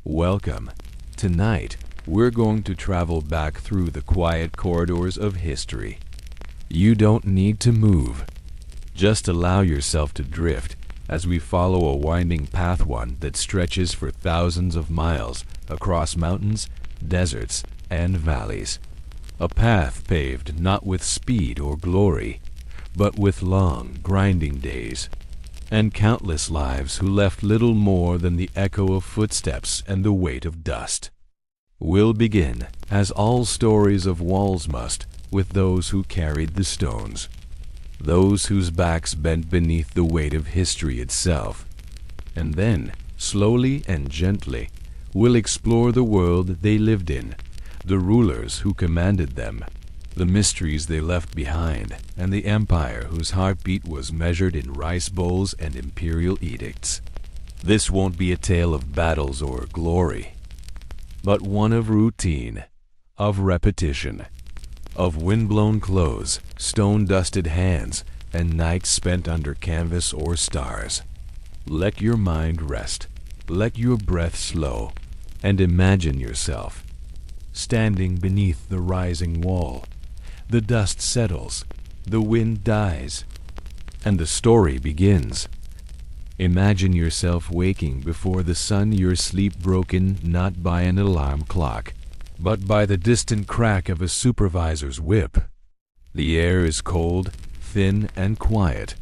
Welcome. Tonight, we're going to travel back through the quiet corridors of history. You don't need to move. Just allow yourself to drift as we follow a winding path, one that stretches for thousands of miles across mountains, deserts, and valleys. A path paved not with speed or glory, but with long, grinding days, and countless lives who left little more than the echo of footsteps and the weight of dust. We'll begin, as all stories of walls must, with those who carried the stones, those whose backs bent beneath the weight of history itself. And then, slowly and gently, we'll explore the world they lived in, the rulers who commanded them, the mysteries they left behind, and the empire whose heartbeat was measured in rice bowls and imperial edicts. This won't be a tale of battles or glory, but one of routine, of repetition, of wind-blown clothes, stone-dusted hands, and nights spent under canvas or stars. Let your mind rest, let your breath slow, and imagine yourself standing beneath the rising wall. The dust settles, the wind dies, and the story begins. Imagine yourself waking before the sun, your sleep broken not by an alarm clock, but by the distant crack of a supervisor's whip. The air is cold, thin, and quiet,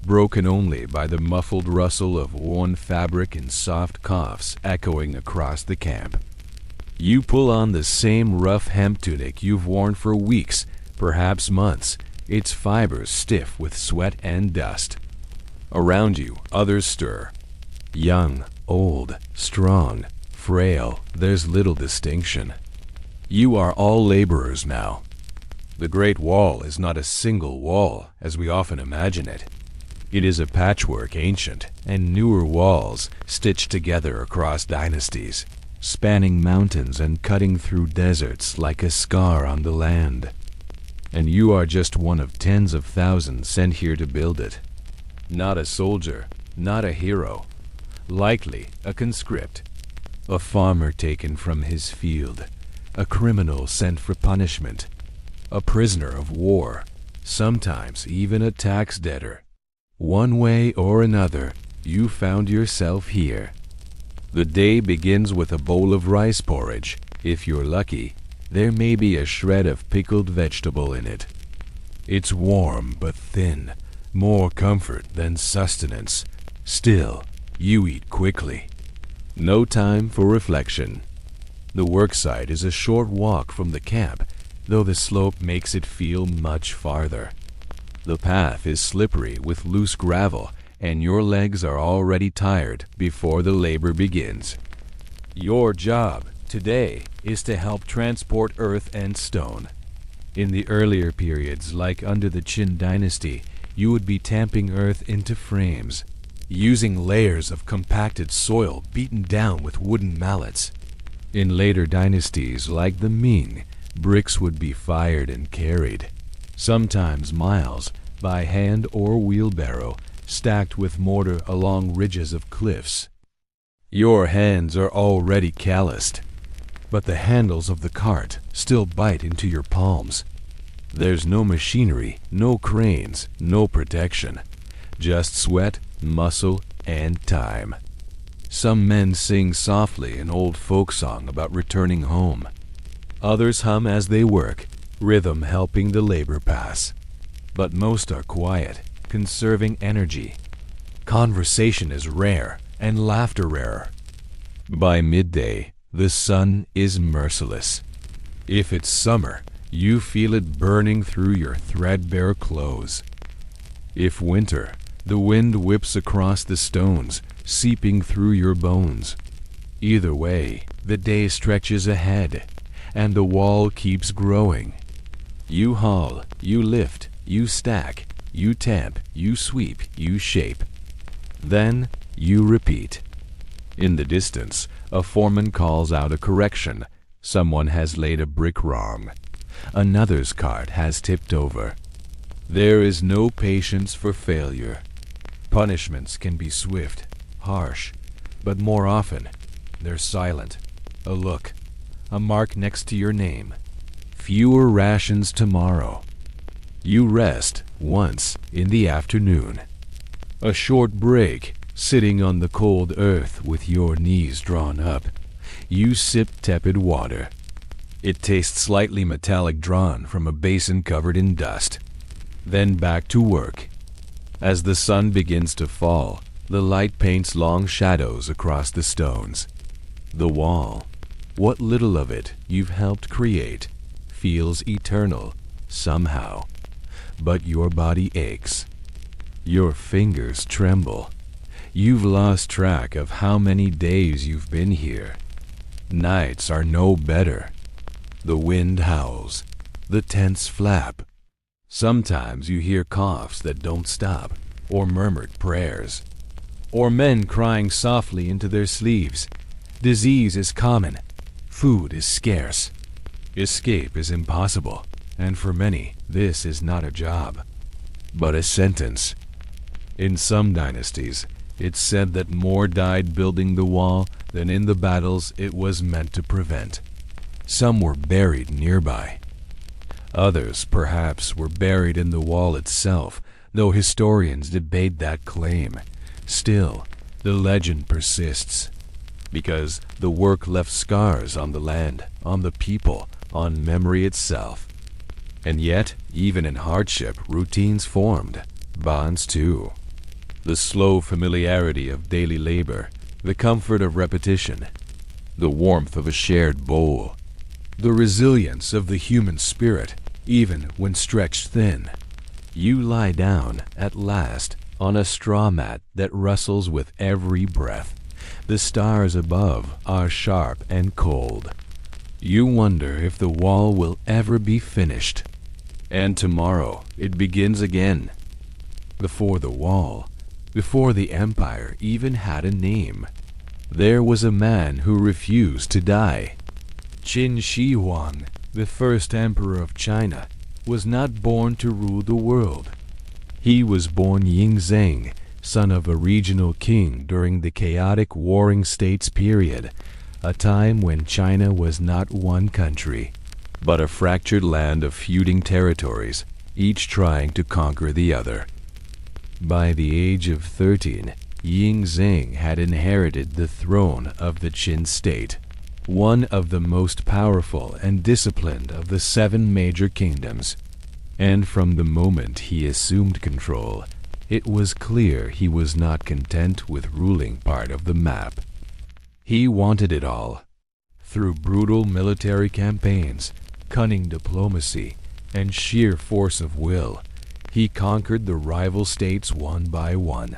broken only by the muffled rustle of worn fabric and soft coughs echoing across the camp. You pull on the same rough hemp tunic you've worn for weeks, perhaps months, its fibers stiff with sweat and dust. Around you, others stir. Young, old, strong, frail, there's little distinction. You are all laborers now. The Great Wall is not a single wall, as we often imagine it. It is a patchwork, ancient and newer walls stitched together across dynasties, spanning mountains and cutting through deserts like a scar on the land. And you are just one of tens of thousands sent here to build it. Not a soldier, not a hero, likely a conscript, a farmer taken from his field, a criminal sent for punishment, a prisoner of war, sometimes even a tax debtor. One way or another, you found yourself here. The day begins with a bowl of rice porridge. If you're lucky, there may be a shred of pickled vegetable in it. It's warm but thin, more comfort than sustenance. Still, you eat quickly. No time for reflection. The worksite is a short walk from the camp, though the slope makes it feel much farther. The path is slippery with loose gravel, and your legs are already tired before the labor begins. Your job today is to help transport earth and stone. In the earlier periods, like under the Qin dynasty, you would be tamping earth into frames, using layers of compacted soil beaten down with wooden mallets. In later dynasties, like the Ming, bricks would be fired and carried, sometimes miles, by hand or wheelbarrow, stacked with mortar along ridges of cliffs. Your hands are already calloused, but the handles of the cart still bite into your palms. There's no machinery, no cranes, no protection, just sweat, muscle, and time. Some men sing softly an old folk song about returning home. Others hum as they work, rhythm helping the labor pass. But most are quiet, conserving energy. Conversation is rare, and laughter rarer. By midday, the sun is merciless. If it's summer, you feel it burning through your threadbare clothes. If winter, the wind whips across the stones, seeping through your bones. Either way, the day stretches ahead, and the wall keeps growing. You haul, you lift, you stack, you tamp, you sweep, you shape. Then you repeat. In the distance, a foreman calls out a correction. Someone has laid a brick wrong. Another's cart has tipped over. There is no patience for failure. Punishments can be swift, harsh, but more often, they're silent. A look, a mark next to your name. Fewer rations tomorrow. You rest once in the afternoon. A short break, sitting on the cold earth with your knees drawn up. You sip tepid water. It tastes slightly metallic, drawn from a basin covered in dust. Then back to work. As the sun begins to fall, the light paints long shadows across the stones. The wall, what little of it you've helped create, feels eternal somehow. But your body aches. Your fingers tremble. You've lost track of how many days you've been here. Nights are no better. The wind howls. The tents flap. Sometimes you hear coughs that don't stop, or murmured prayers, or men crying softly into their sleeves. Disease is common. Food is scarce. Escape is impossible, and for many, this is not a job, but a sentence. In some dynasties, it's said that more died building the wall than in the battles it was meant to prevent. Some were buried nearby. Others, perhaps, were buried in the wall itself, though historians debate that claim. Still, the legend persists, because the work left scars on the land, on the people, on memory itself. And yet, even in hardship, routines formed, bonds too. The slow familiarity of daily labor, the comfort of repetition, the warmth of a shared bowl, the resilience of the human spirit, even when stretched thin. You lie down, at last, on a straw mat that rustles with every breath. The stars above are sharp and cold. You wonder if the wall will ever be finished. And tomorrow it begins again. Before the wall, before the empire even had a name, there was a man who refused to die. Qin Shi Huang, the first emperor of China, was not born to rule the world. He was born Ying Zheng, son of a regional king during the chaotic warring states period, a time when China was not one country, but a fractured land of feuding territories, each trying to conquer the other. By the age of 13, Ying Zheng had inherited the throne of the Qin state, one of the most powerful and disciplined of the 7 major kingdoms. And from the moment he assumed control, it was clear he was not content with ruling part of the map. He wanted it all. Through brutal military campaigns, cunning diplomacy, and sheer force of will, he conquered the rival states one by one.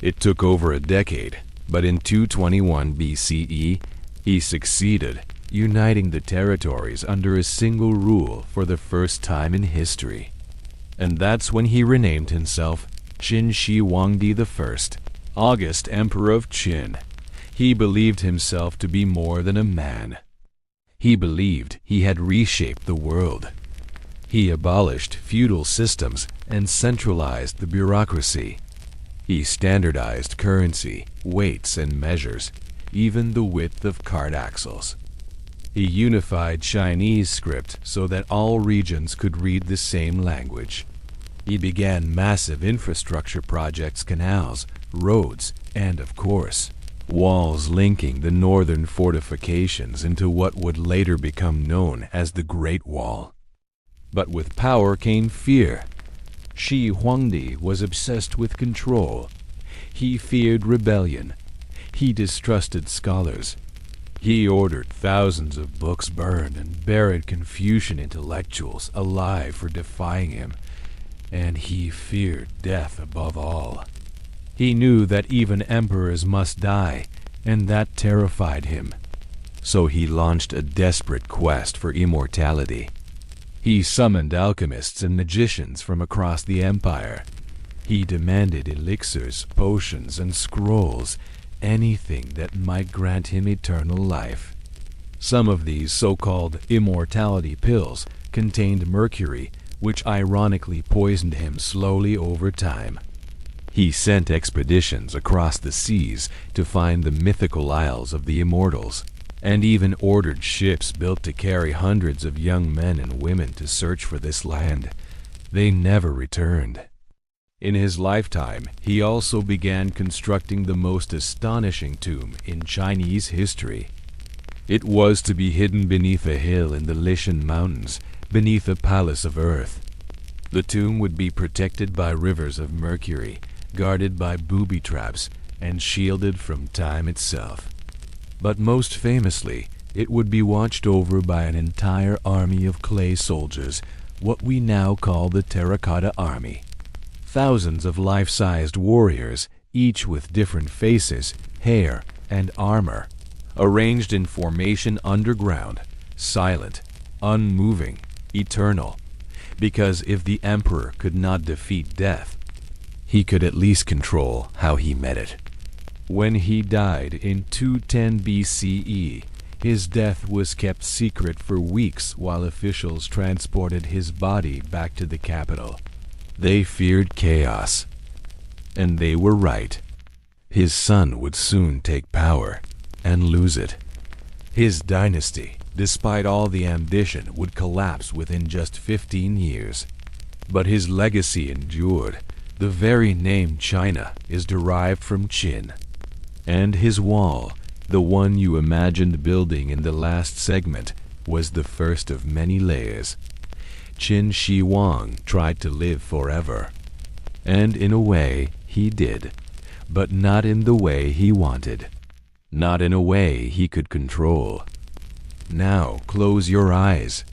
It took over a decade, but in 221 BCE, he succeeded, uniting the territories under a single rule for the first time in history. And that's when he renamed himself Qin Shi Huangdi I, August Emperor of Qin. He believed himself to be more than a man. He believed he had reshaped the world. He abolished feudal systems and centralized the bureaucracy. He standardized currency, weights, and measures, even the width of cart axles. He unified Chinese script so that all regions could read the same language. He began massive infrastructure projects, canals, roads, and, of course, walls linking the northern fortifications into what would later become known as the Great Wall. But with power came fear. Shi Huangdi was obsessed with control. He feared rebellion. He distrusted scholars. He ordered thousands of books burned and buried Confucian intellectuals alive for defying him. And he feared death above all. He knew that even emperors must die, and that terrified him. So he launched a desperate quest for immortality. He summoned alchemists and magicians from across the empire. He demanded elixirs, potions, and scrolls, anything that might grant him eternal life. Some of these so-called immortality pills contained mercury, which ironically poisoned him slowly over time. He sent expeditions across the seas to find the mythical isles of the immortals, and even ordered ships built to carry hundreds of young men and women to search for this land. They never returned. In his lifetime, he also began constructing the most astonishing tomb in Chinese history. It was to be hidden beneath a hill in the Lishan Mountains, beneath a palace of earth. The tomb would be protected by rivers of mercury, guarded by booby traps, and shielded from time itself. But most famously, it would be watched over by an entire army of clay soldiers, what we now call the Terracotta Army. Thousands of life-sized warriors, each with different faces, hair, and armor, arranged in formation underground, silent, unmoving, eternal. Because if the emperor could not defeat death, he could at least control how he met it. When he died in 210 BCE, his death was kept secret for weeks while officials transported his body back to the capital. They feared chaos, and they were right. His son would soon take power and lose it. His dynasty, despite all the ambition, would collapse within just 15 years. But his legacy endured. The very name China is derived from Qin. And his wall, the one you imagined building in the last segment, was the first of many layers. Qin Shi Huang tried to live forever. And in a way, he did. But not in the way he wanted. Not in a way he could control. Now close your eyes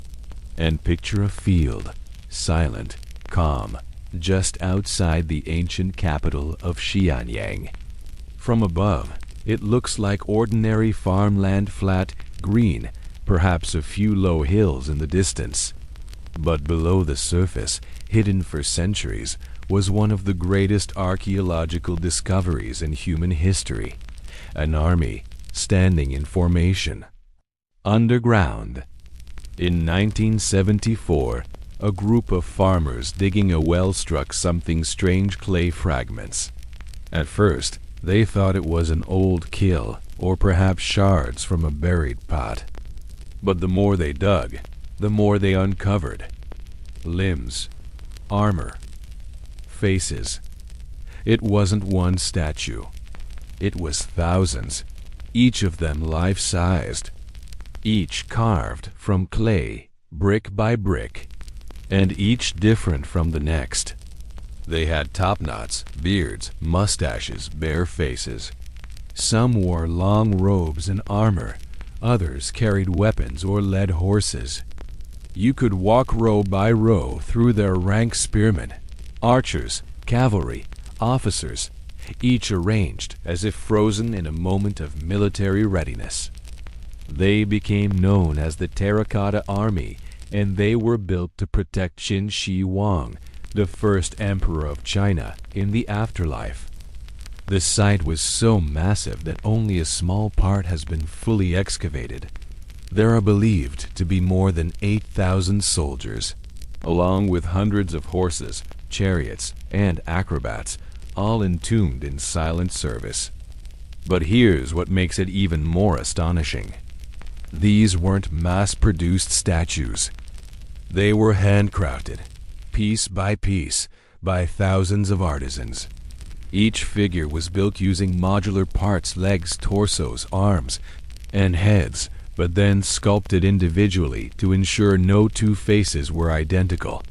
and picture a field, silent, calm, just outside the ancient capital of Xianyang. From above, it looks like ordinary farmland, flat, green, perhaps a few low hills in the distance. But below the surface, hidden for centuries, was one of the greatest archaeological discoveries in human history. An army standing in formation. Underground. In 1974, a group of farmers digging a well struck something strange clay fragments. At first, they thought it was an old kiln, or perhaps shards from a buried pot. But the more they dug, the more they uncovered. Limbs, armor, faces. It wasn't one statue. It was thousands, each of them life-sized, each carved from clay, brick by brick, and each different from the next. They had topknots, beards, mustaches, bare faces. Some wore long robes and armor. Others carried weapons or led horses. You could walk row by row through their rank spearmen, archers, cavalry, officers, each arranged as if frozen in a moment of military readiness. They became known as the Terracotta Army, and they were built to protect Qin Shi Huang, the first emperor of China, in the afterlife. The site was so massive that only a small part has been fully excavated. There are believed to be more than 8,000 soldiers, along with hundreds of horses, chariots, and acrobats, all entombed in silent service. But here's what makes it even more astonishing. These weren't mass-produced statues. They were handcrafted, piece by piece, by thousands of artisans. Each figure was built using modular parts, legs, torsos, arms, and heads, but then sculpted individually to ensure no two faces were identical.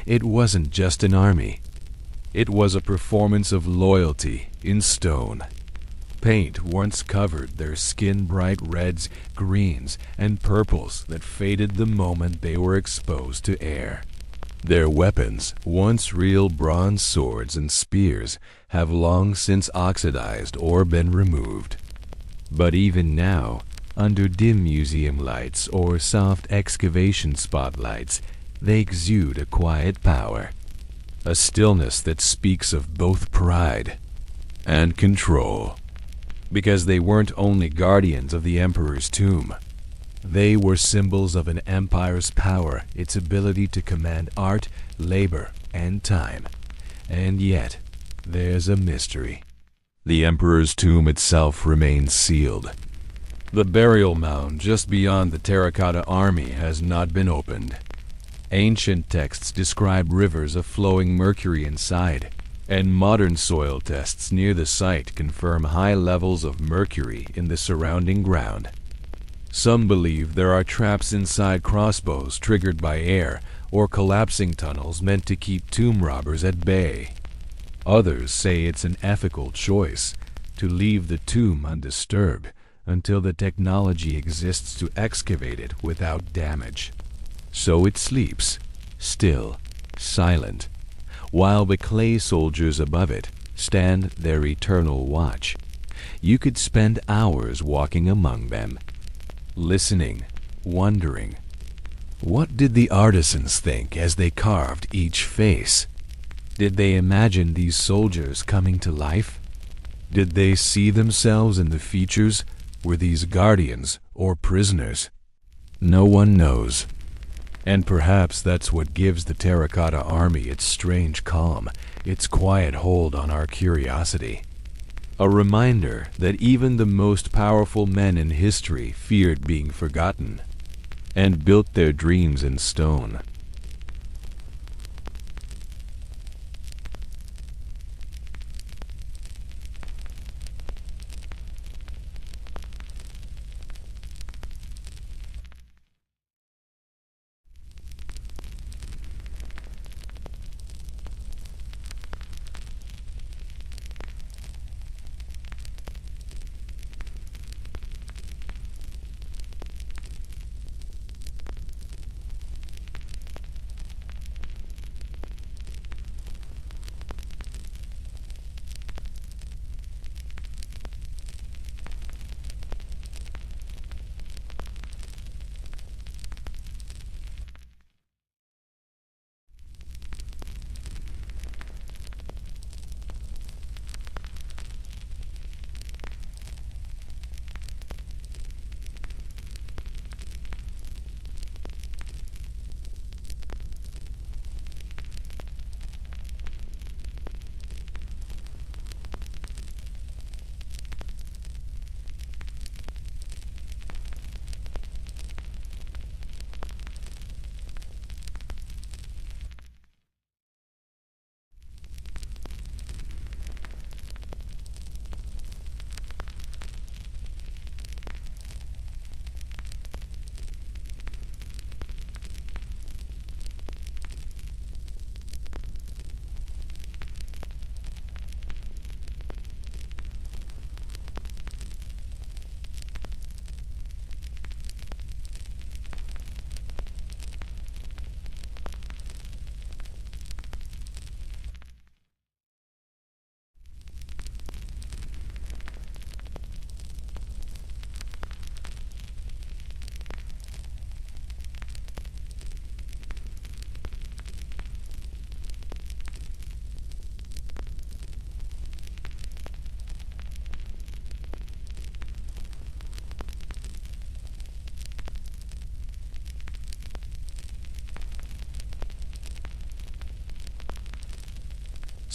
It wasn't just an army. It was a performance of loyalty in stone. Paint once covered their skin bright reds, greens, and purples that faded the moment they were exposed to air. Their weapons, once real bronze swords and spears, have long since oxidized or been removed. But even now, under dim museum lights or soft excavation spotlights, they exude a quiet power, a stillness that speaks of both pride and control. Because they weren't only guardians of the emperor's tomb. They were symbols of an empire's power, its ability to command art, labor, and time. And yet, there's a mystery. The emperor's tomb itself remains sealed. The burial mound just beyond the terracotta army has not been opened. Ancient texts describe rivers of flowing mercury inside, and modern soil tests near the site confirm high levels of mercury in the surrounding ground. Some believe there are traps inside crossbows triggered by air or collapsing tunnels meant to keep tomb robbers at bay. Others say it's an ethical choice to leave the tomb undisturbed until the technology exists to excavate it without damage. So it sleeps, still, silent, while the clay soldiers above it stand their eternal watch. You could spend hours walking among them, listening, wondering. What did the artisans think as they carved each face? Did they imagine these soldiers coming to life? Did they see themselves in the features? Were these guardians or prisoners? No one knows. And perhaps that's what gives the terracotta army its strange calm, its quiet hold on our curiosity. A reminder that even the most powerful men in history feared being forgotten and built their dreams in stone.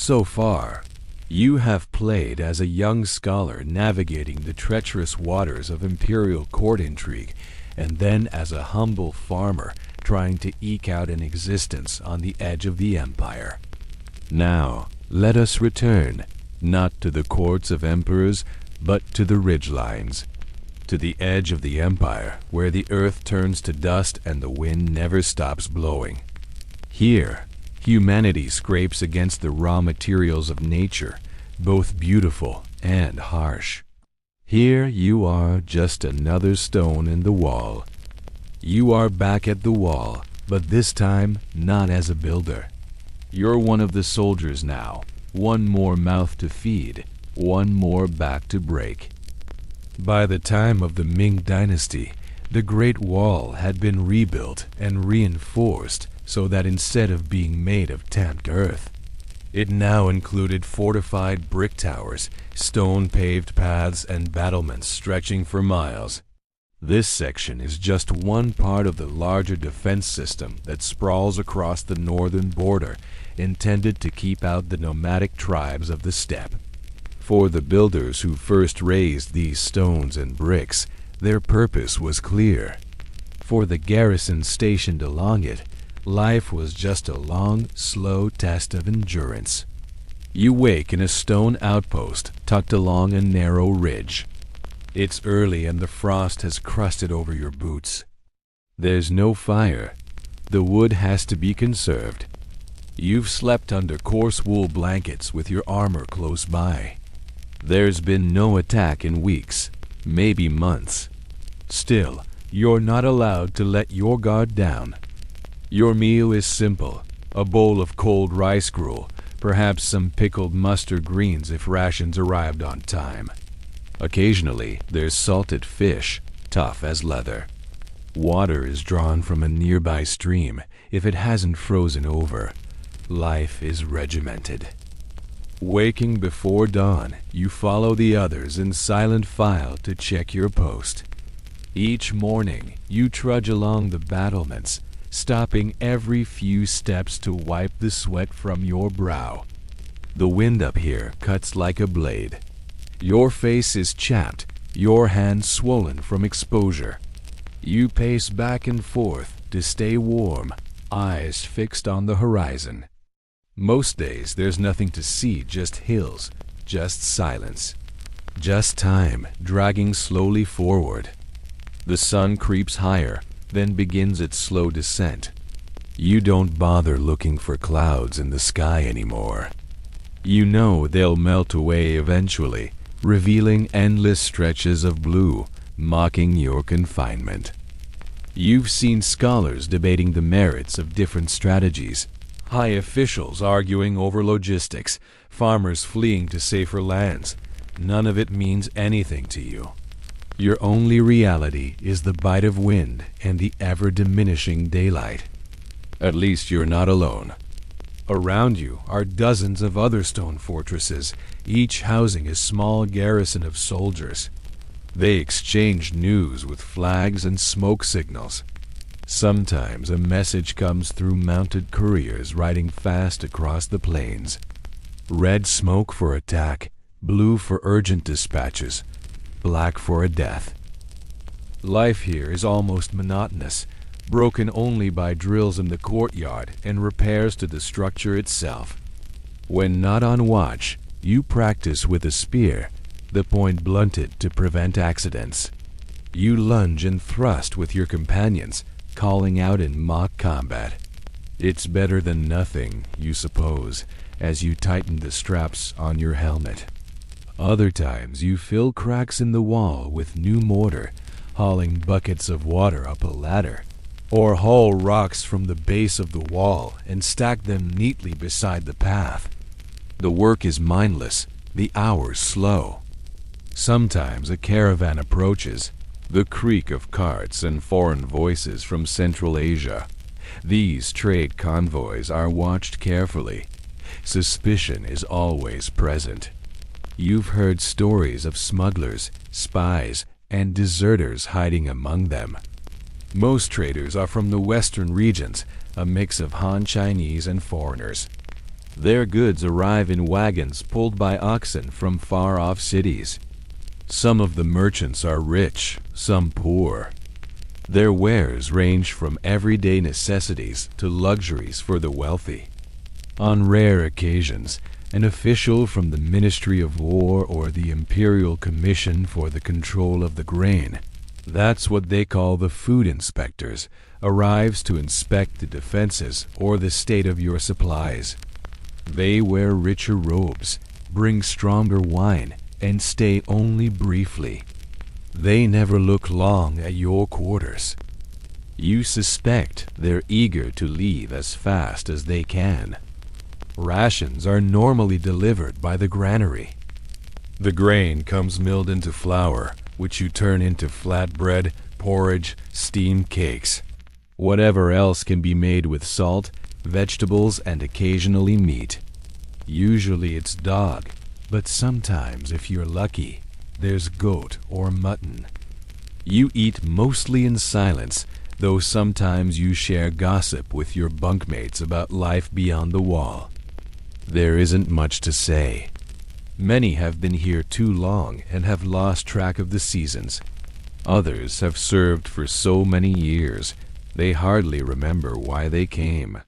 So far, you have played as a young scholar navigating the treacherous waters of imperial court intrigue, and then as a humble farmer trying to eke out an existence on the edge of the empire. Now, let us return, not to the courts of emperors, but to the ridgelines, to the edge of the empire, where the earth turns to dust and the wind never stops blowing. Here, humanity scrapes against the raw materials of nature, both beautiful and harsh. Here you are, just another stone in the wall. You are back at the wall, but this time not as a builder. You're one of the soldiers now, one more mouth to feed, one more back to break. By the time of the Ming Dynasty, the Great Wall had been rebuilt and reinforced so that instead of being made of tamped earth, it now included fortified brick towers, stone-paved paths, and battlements stretching for miles. This section is just one part of the larger defense system that sprawls across the northern border intended to keep out the nomadic tribes of the steppe. For the builders who first raised these stones and bricks, their purpose was clear. For the garrison stationed along it, life was just a long, slow test of endurance. You wake in a stone outpost tucked along a narrow ridge. It's early and the frost has crusted over your boots. There's no fire. The wood has to be conserved. You've slept under coarse wool blankets with your armor close by. There's been no attack in weeks, maybe months. Still, you're not allowed to let your guard down. Your meal is simple, a bowl of cold rice gruel, perhaps some pickled mustard greens if rations arrived on time. Occasionally, there's salted fish, tough as leather. Water is drawn from a nearby stream if it hasn't frozen over. Life is regimented. Waking before dawn, you follow the others in silent file to check your post. Each morning, you trudge along the battlements, stopping every few steps to wipe the sweat from your brow. The wind up here cuts like a blade. Your face is chapped, your hands swollen from exposure. You pace back and forth to stay warm, eyes fixed on the horizon. Most days there's nothing to see, just hills, just silence, just time dragging slowly forward. The sun creeps higher, then begins its slow descent. You don't bother looking for clouds in the sky anymore. You know they'll melt away eventually, revealing endless stretches of blue, mocking your confinement. You've seen scholars debating the merits of different strategies, high officials arguing over logistics, farmers fleeing to safer lands. None of it means anything to you. Your only reality is the bite of wind and the ever-diminishing daylight. At least you're not alone. Around you are dozens of other stone fortresses, each housing a small garrison of soldiers. They exchange news with flags and smoke signals. Sometimes a message comes through mounted couriers riding fast across the plains. Red smoke for attack, blue for urgent dispatches, black for a death. Life here is almost monotonous, broken only by drills in the courtyard and repairs to the structure itself. When not on watch, you practice with a spear, the point blunted to prevent accidents. You lunge and thrust with your companions, calling out in mock combat. It's better than nothing, you suppose, as you tighten the straps on your helmet. Other times you fill cracks in the wall with new mortar, hauling buckets of water up a ladder, or haul rocks from the base of the wall and stack them neatly beside the path. The work is mindless, the hours slow. Sometimes a caravan approaches, the creak of carts and foreign voices from Central Asia. These trade convoys are watched carefully. Suspicion is always present. You've heard stories of smugglers, spies, and deserters hiding among them. Most traders are from the western regions, a mix of Han Chinese and foreigners. Their goods arrive in wagons pulled by oxen from far-off cities. Some of the merchants are rich, some poor. Their wares range from everyday necessities to luxuries for the wealthy. On rare occasions, an official from the Ministry of War or the Imperial Commission for the Control of the Grain, that's what they call the food inspectors, arrives to inspect the defenses or the state of your supplies. They wear richer robes, bring stronger wine, and stay only briefly. They never look long at your quarters. You suspect they're eager to leave as fast as they can. Rations are normally delivered by the granary. The grain comes milled into flour, which you turn into flatbread, porridge, steamed cakes. Whatever else can be made with salt, vegetables, and occasionally meat. Usually it's dog, but sometimes, if you're lucky, there's goat or mutton. You eat mostly in silence, though sometimes you share gossip with your bunkmates about life beyond the wall. There isn't much to say. Many have been here too long and have lost track of the seasons. Others have served for so many years, they hardly remember why they came.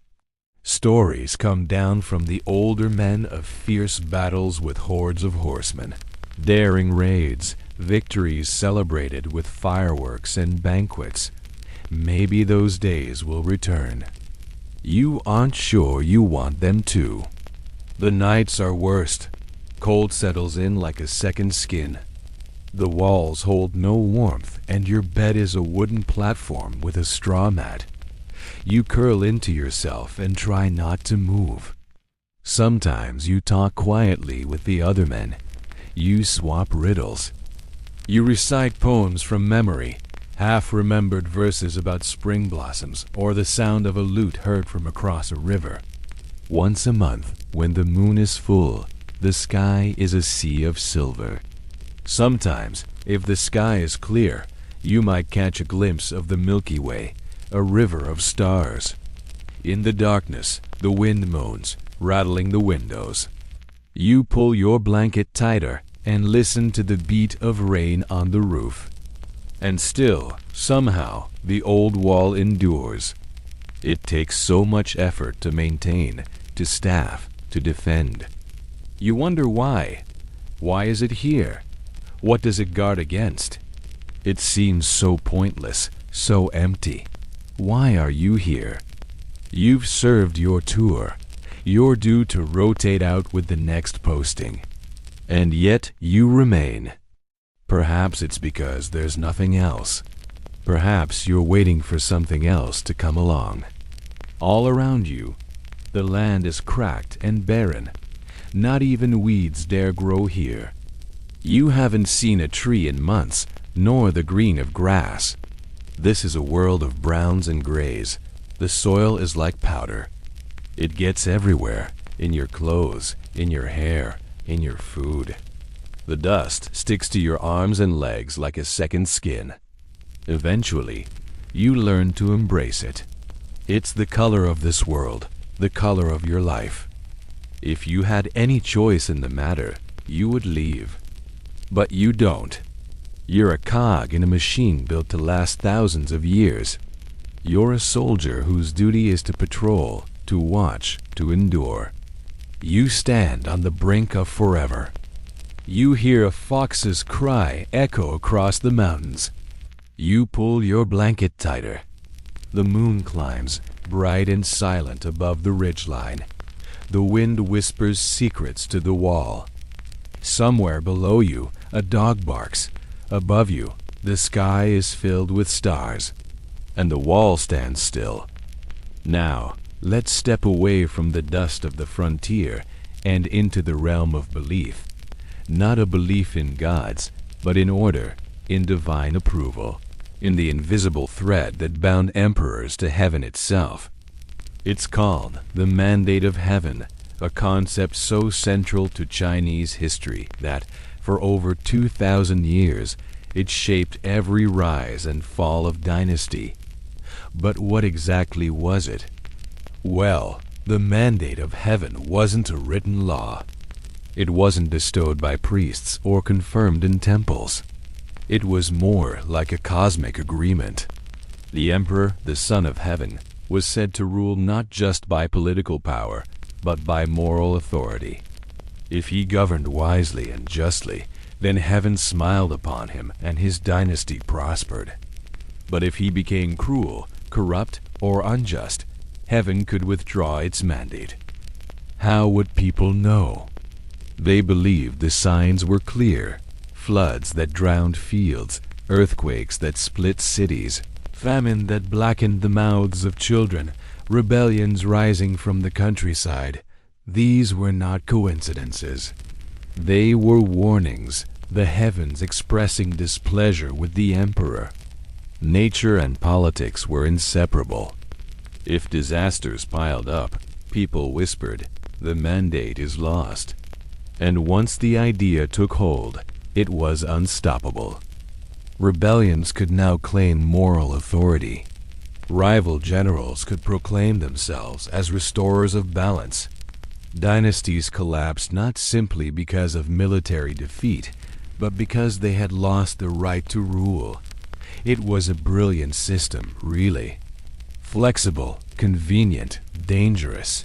Stories come down from the older men of fierce battles with hordes of horsemen, daring raids, victories celebrated with fireworks and banquets. Maybe those days will return. You aren't sure you want them to. The nights are worst. Cold settles in like a second skin. The walls hold no warmth, and your bed is a wooden platform with a straw mat. You curl into yourself and try not to move. Sometimes you talk quietly with the other men. You swap riddles. You recite poems from memory, half-remembered verses about spring blossoms or the sound of a lute heard from across a river. Once a month, when the moon is full, the sky is a sea of silver. Sometimes, if the sky is clear, you might catch a glimpse of the Milky Way, a river of stars. In the darkness, the wind moans, rattling the windows. You pull your blanket tighter and listen to the beat of rain on the roof. And still, somehow, the old wall endures. It takes so much effort to maintain, to staff, to defend. You wonder why. Why is it here? What does it guard against? It seems so pointless, so empty. Why are you here? You've served your tour. You're due to rotate out with the next posting. And yet you remain. Perhaps it's because there's nothing else. Perhaps you're waiting for something else to come along. All around you, the land is cracked and barren. Not even weeds dare grow here. You haven't seen a tree in months, nor the green of grass. This is a world of browns and grays. The soil is like powder. It gets everywhere, in your clothes, in your hair, in your food. The dust sticks to your arms and legs like a second skin. Eventually, you learn to embrace it. It's the color of this world, the color of your life. If you had any choice in the matter, you would leave. But you don't. You're a cog in a machine built to last thousands of years. You're a soldier whose duty is to patrol, to watch, to endure. You stand on the brink of forever. You hear a fox's cry echo across the mountains. You pull your blanket tighter. The moon climbs, bright and silent above the ridgeline. The wind whispers secrets to the wall. Somewhere below you, a dog barks. Above you, the sky is filled with stars, and the wall stands still. Now, let's step away from the dust of the frontier and into the realm of belief. Not a belief in gods, but in order, in divine approval, in the invisible thread that bound emperors to heaven itself. It's called the mandate of heaven, a concept so central to Chinese history that, for over 2,000 years, it shaped every rise and fall of dynasty. But what exactly was it? Well, the mandate of heaven wasn't a written law. It wasn't bestowed by priests or confirmed in temples. It was more like a cosmic agreement. The emperor, the son of heaven, was said to rule not just by political power, but by moral authority. If he governed wisely and justly, then heaven smiled upon him and his dynasty prospered. But if he became cruel, corrupt, or unjust, heaven could withdraw its mandate. How would people know? They believed the signs were clear: floods that drowned fields, earthquakes that split cities, famine that blackened the mouths of children, rebellions rising from the countryside. These were not coincidences. They were warnings, the heavens expressing displeasure with the emperor. Nature and politics were inseparable. If disasters piled up, people whispered, "The mandate is lost." And once the idea took hold, it was unstoppable. Rebellions could now claim moral authority. Rival generals could proclaim themselves as restorers of balance. Dynasties collapsed not simply because of military defeat, but because they had lost the right to rule. It was a brilliant system, really. Flexible, convenient, dangerous.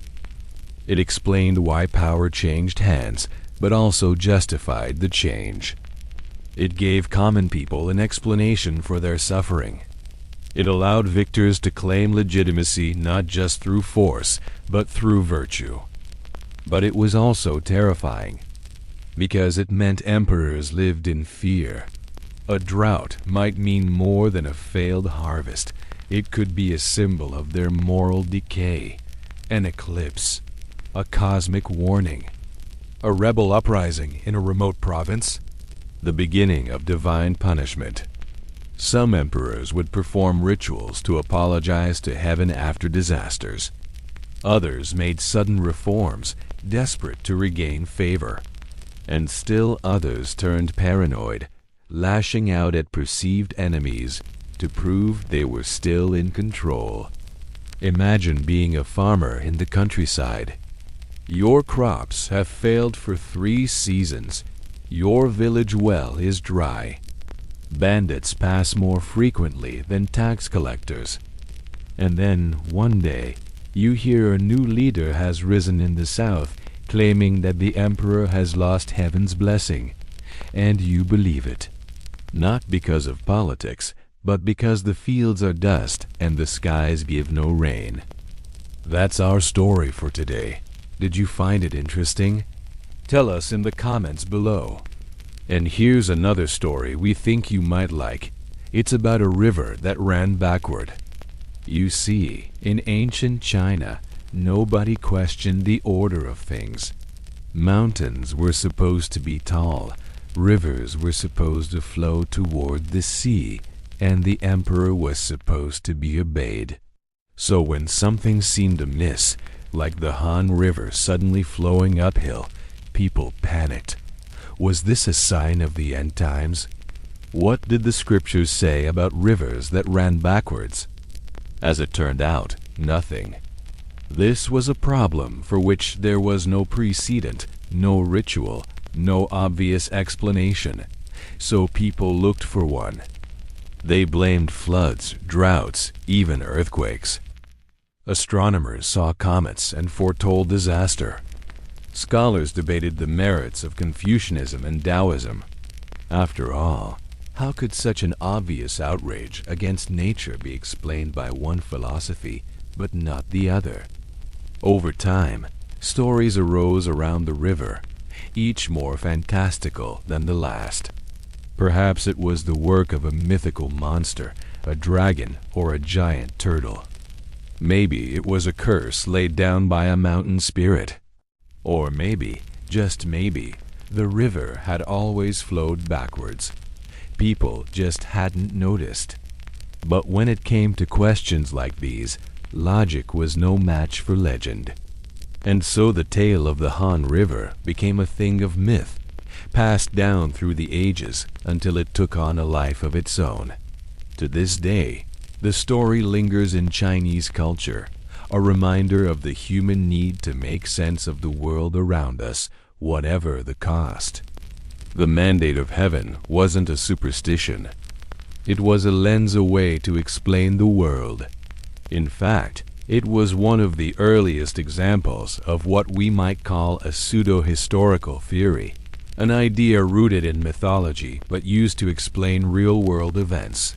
It explained why power changed hands, but also justified the change. It gave common people an explanation for their suffering. It allowed victors to claim legitimacy not just through force, but through virtue. But it was also terrifying, because it meant emperors lived in fear. A drought might mean more than a failed harvest. It could be a symbol of their moral decay, an eclipse, a cosmic warning, a rebel uprising in a remote province, the beginning of divine punishment. Some emperors would perform rituals to apologize to heaven after disasters. Others made sudden reforms, desperate to regain favor. And still others turned paranoid, lashing out at perceived enemies to prove they were still in control. Imagine being a farmer in the countryside. Your crops have failed for 3 seasons. Your village well is dry. Bandits pass more frequently than tax collectors. And then, one day, you hear a new leader has risen in the south, claiming that the emperor has lost heaven's blessing. And you believe it. Not because of politics, but because the fields are dust and the skies give no rain. That's our story for today. Did you find it interesting? Tell us in the comments below. And here's another story we think you might like. It's about a river that ran backward. You see, in ancient China, nobody questioned the order of things. Mountains were supposed to be tall, rivers were supposed to flow toward the sea, and the emperor was supposed to be obeyed. So when something seemed amiss, like the Han River suddenly flowing uphill, people panicked. Was this a sign of the end times? What did the scriptures say about rivers that ran backwards? As it turned out, nothing. This was a problem for which there was no precedent, no ritual, no obvious explanation. So people looked for one. They blamed floods, droughts, even earthquakes. Astronomers saw comets and foretold disaster. Scholars debated the merits of Confucianism and Taoism. After all, how could such an obvious outrage against nature be explained by one philosophy, but not the other? Over time, stories arose around the river, each more fantastical than the last. Perhaps it was the work of a mythical monster, a dragon or a giant turtle. Maybe it was a curse laid down by a mountain spirit. Or maybe, just maybe, the river had always flowed backwards. People just hadn't noticed. But when it came to questions like these, logic was no match for legend. And so the tale of the Han River became a thing of myth, passed down through the ages until it took on a life of its own. To this day, the story lingers in Chinese culture, a reminder of the human need to make sense of the world around us, whatever the cost. The mandate of heaven wasn't a superstition. It was a lens, a way to explain the world. In fact, it was one of the earliest examples of what we might call a pseudo-historical theory, an idea rooted in mythology but used to explain real-world events.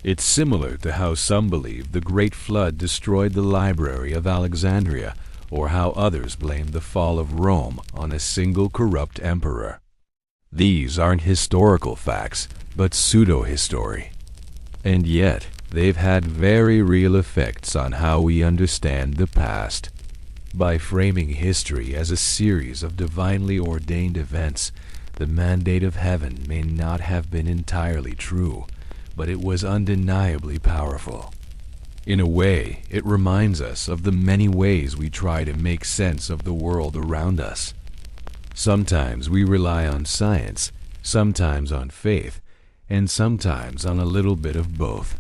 It's similar to how some believe the Great Flood destroyed the Library of Alexandria, or how others blame the fall of Rome on a single corrupt emperor. These aren't historical facts, but pseudo-history. And yet, they've had very real effects on how we understand the past. By framing history as a series of divinely ordained events, the mandate of heaven may not have been entirely true, but it was undeniably powerful. In a way, it reminds us of the many ways we try to make sense of the world around us. Sometimes we rely on science, sometimes on faith, and sometimes on a little bit of both.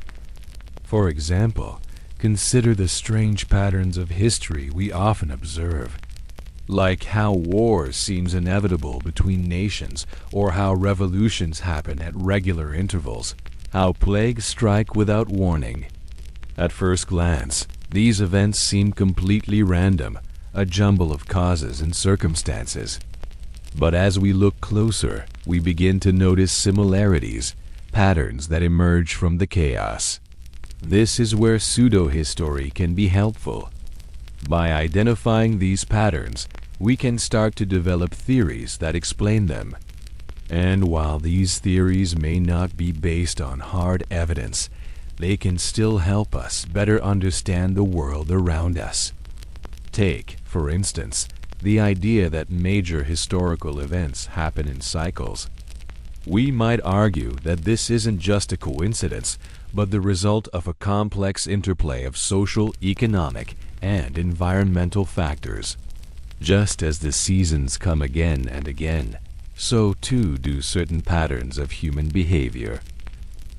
For example, Consider the strange patterns of history we often observe, like how war seems inevitable between nations, or how revolutions happen at regular intervals, how plagues strike without warning. At first glance, these events seem completely random, a jumble of causes and circumstances. But as we look closer, we begin to notice similarities, patterns that emerge from the chaos. This is where pseudo-history can be helpful. By identifying these patterns, we can start to develop theories that explain them. And while these theories may not be based on hard evidence, they can still help us better understand the world around us. Take, for instance, the idea that major historical events happen in cycles. We might argue that this isn't just a coincidence, but the result of a complex interplay of social, economic, and environmental factors. Just as the seasons come again and again, so too do certain patterns of human behavior.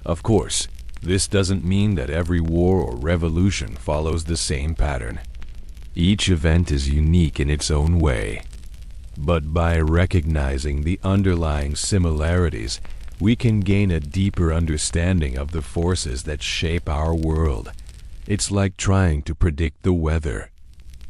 Of course, this doesn't mean that every war or revolution follows the same pattern. Each event is unique in its own way. But by recognizing the underlying similarities, we can gain a deeper understanding of the forces that shape our world. It's like trying to predict the weather.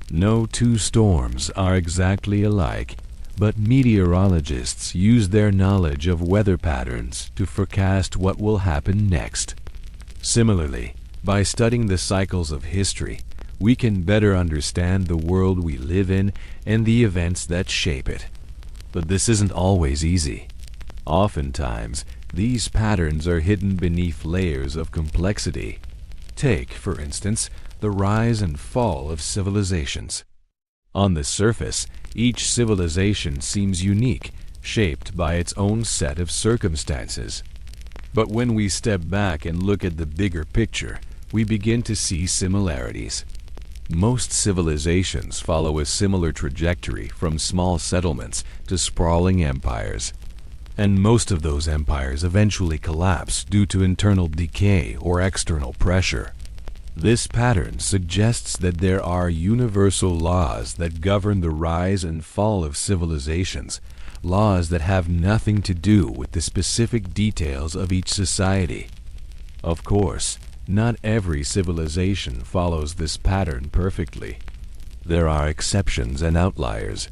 No two storms are exactly alike, but meteorologists use their knowledge of weather patterns to forecast what will happen next. Similarly, by studying the cycles of history, we can better understand the world we live in and the events that shape it. But this isn't always easy. Oftentimes, these patterns are hidden beneath layers of complexity. Take, for instance, the rise and fall of civilizations. On the surface, each civilization seems unique, shaped by its own set of circumstances. But when we step back and look at the bigger picture, we begin to see similarities. Most civilizations follow a similar trajectory from small settlements to sprawling empires. And most of those empires eventually collapse due to internal decay or external pressure. This pattern suggests that there are universal laws that govern the rise and fall of civilizations, laws that have nothing to do with the specific details of each society. Of course, not every civilization follows this pattern perfectly. There are exceptions and outliers.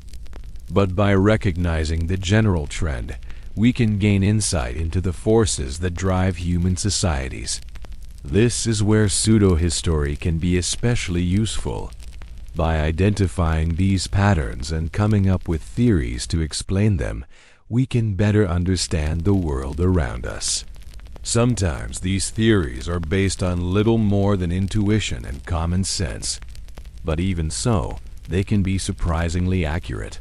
But by recognizing the general trend, we can gain insight into the forces that drive human societies. This is where pseudo-history can be especially useful. By identifying these patterns and coming up with theories to explain them, we can better understand the world around us. Sometimes these theories are based on little more than intuition and common sense. But even so, they can be surprisingly accurate.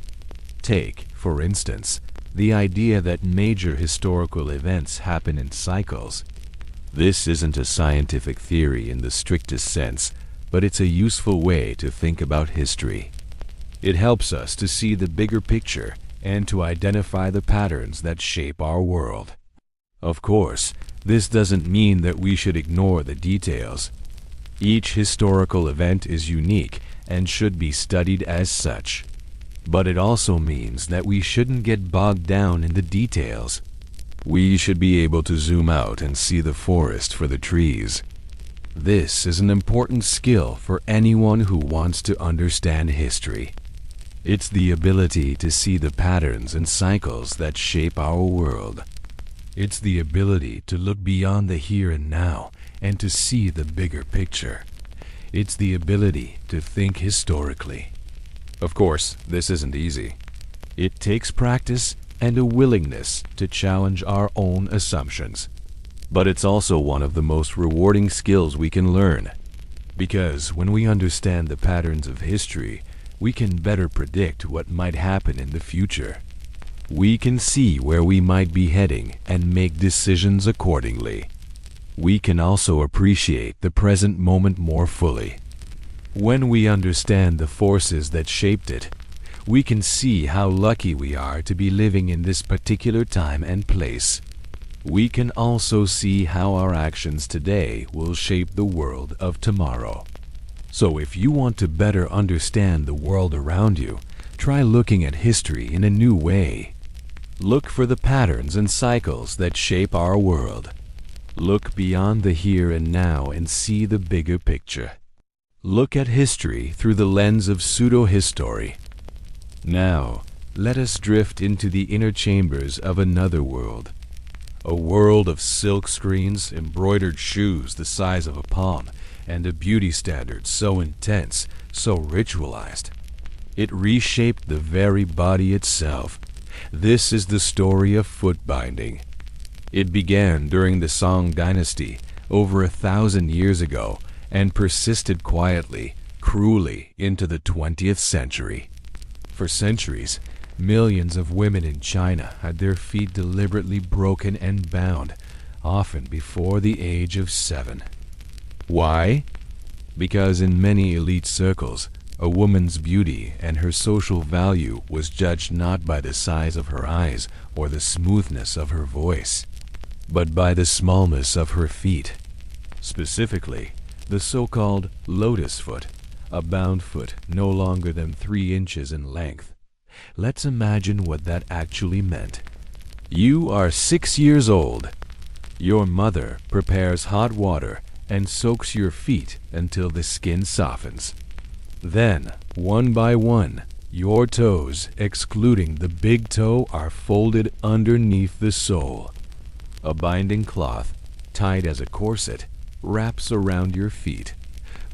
Take, for instance, the idea that major historical events happen in cycles. This isn't a scientific theory in the strictest sense, but it's a useful way to think about history. It helps us to see the bigger picture and to identify the patterns that shape our world. Of course, this doesn't mean that we should ignore the details. Each historical event is unique and should be studied as such. But it also means that we shouldn't get bogged down in the details. We should be able to zoom out and see the forest for the trees. This is an important skill for anyone who wants to understand history. It's the ability to see the patterns and cycles that shape our world. It's the ability to look beyond the here and now and to see the bigger picture. It's the ability to think historically. Of course, this isn't easy. It takes practice and a willingness to challenge our own assumptions. But it's also one of the most rewarding skills we can learn. Because when we understand the patterns of history, we can better predict what might happen in the future. We can see where we might be heading and make decisions accordingly. We can also appreciate the present moment more fully. When we understand the forces that shaped it, we can see how lucky we are to be living in this particular time and place. we can also see how our actions today will shape the world of tomorrow. So if you want to better understand the world around you, try looking at history in a new way. Look for the patterns and cycles that shape our world. Look beyond the here and now and see the bigger picture. Look at history through the lens of pseudo-history. Now, let us drift into the inner chambers of another world. A world of silk screens, embroidered shoes the size of a palm, and a beauty standard so intense, so ritualized. It reshaped the very body itself. This is the story of foot binding. It began during the Song dynasty over 1,000 years ago and persisted quietly, cruelly into the 20th century. For centuries, millions of women in China had their feet deliberately broken and bound, often before the age of 7. Why? Because in many elite circles, a woman's beauty and her social value was judged not by the size of her eyes or the smoothness of her voice, but by the smallness of her feet. Specifically, the so-called lotus foot, a bound foot no longer than 3 inches in length. Let's imagine what that actually meant. You are 6 years old. Your mother prepares hot water and soaks your feet until the skin softens. Then, one by one, your toes, excluding the big toe, are folded underneath the sole. A binding cloth, tied as a corset, wraps around your feet.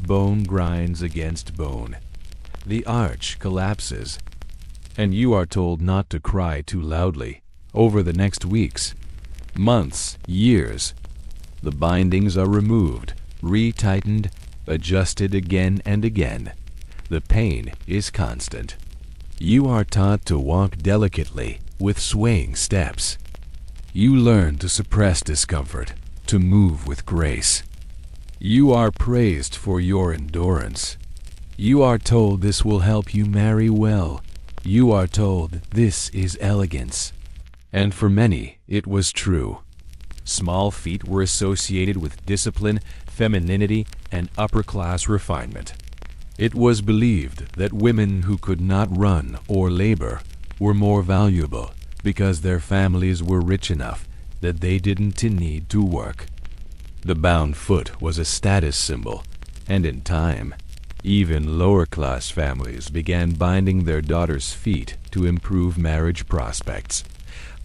Bone grinds against bone. The arch collapses, and you are told not to cry too loudly. Over the next weeks, months, years, the bindings are removed, retightened, adjusted again and again. The pain is constant. You are taught to walk delicately with swaying steps. You learn to suppress discomfort, to move with grace. You are praised for your endurance. You are told this will help you marry well. You are told this is elegance. And for many, it was true. Small feet were associated with discipline, femininity, and upper-class refinement. It was believed that women who could not run or labor were more valuable because their families were rich enough that they didn't need to work. The bound foot was a status symbol, and in time, even lower-class families began binding their daughters' feet to improve marriage prospects.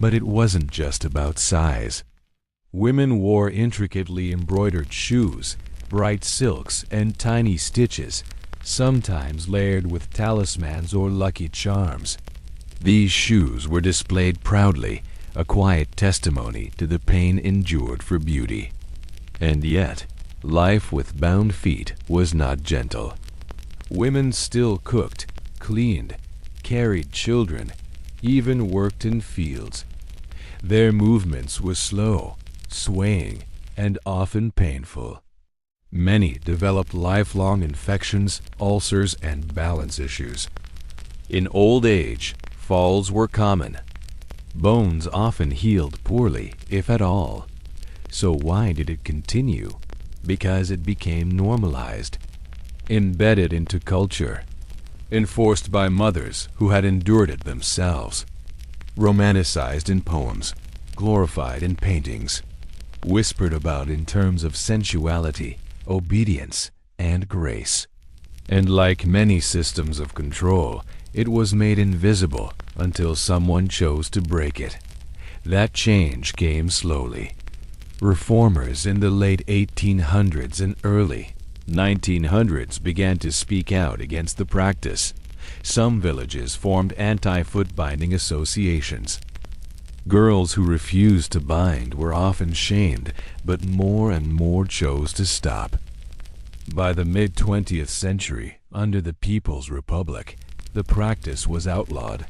But it wasn't just about size. Women wore intricately embroidered shoes, bright silks, and tiny stitches, sometimes layered with talismans or lucky charms. These shoes were displayed proudly, a quiet testimony to the pain endured for beauty. And yet, life with bound feet was not gentle. Women still cooked, cleaned, carried children, even worked in fields. Their movements were slow, swaying, and often painful. Many developed lifelong infections, ulcers, and balance issues. In old age, falls were common. Bones often healed poorly, if at all. So why did it continue? Because it became normalized, embedded into culture, enforced by mothers who had endured it themselves, romanticized in poems, glorified in paintings, whispered about in terms of sensuality, obedience, and grace. And like many systems of control, it was made invisible until someone chose to break it. That change came slowly. Reformers in the late 1800s and early 1900s began to speak out against the practice. Some villages formed anti-foot binding associations. Girls who refused to bind were often shamed, but more and more chose to stop. By the mid-20th century, under the People's Republic, the practice was outlawed.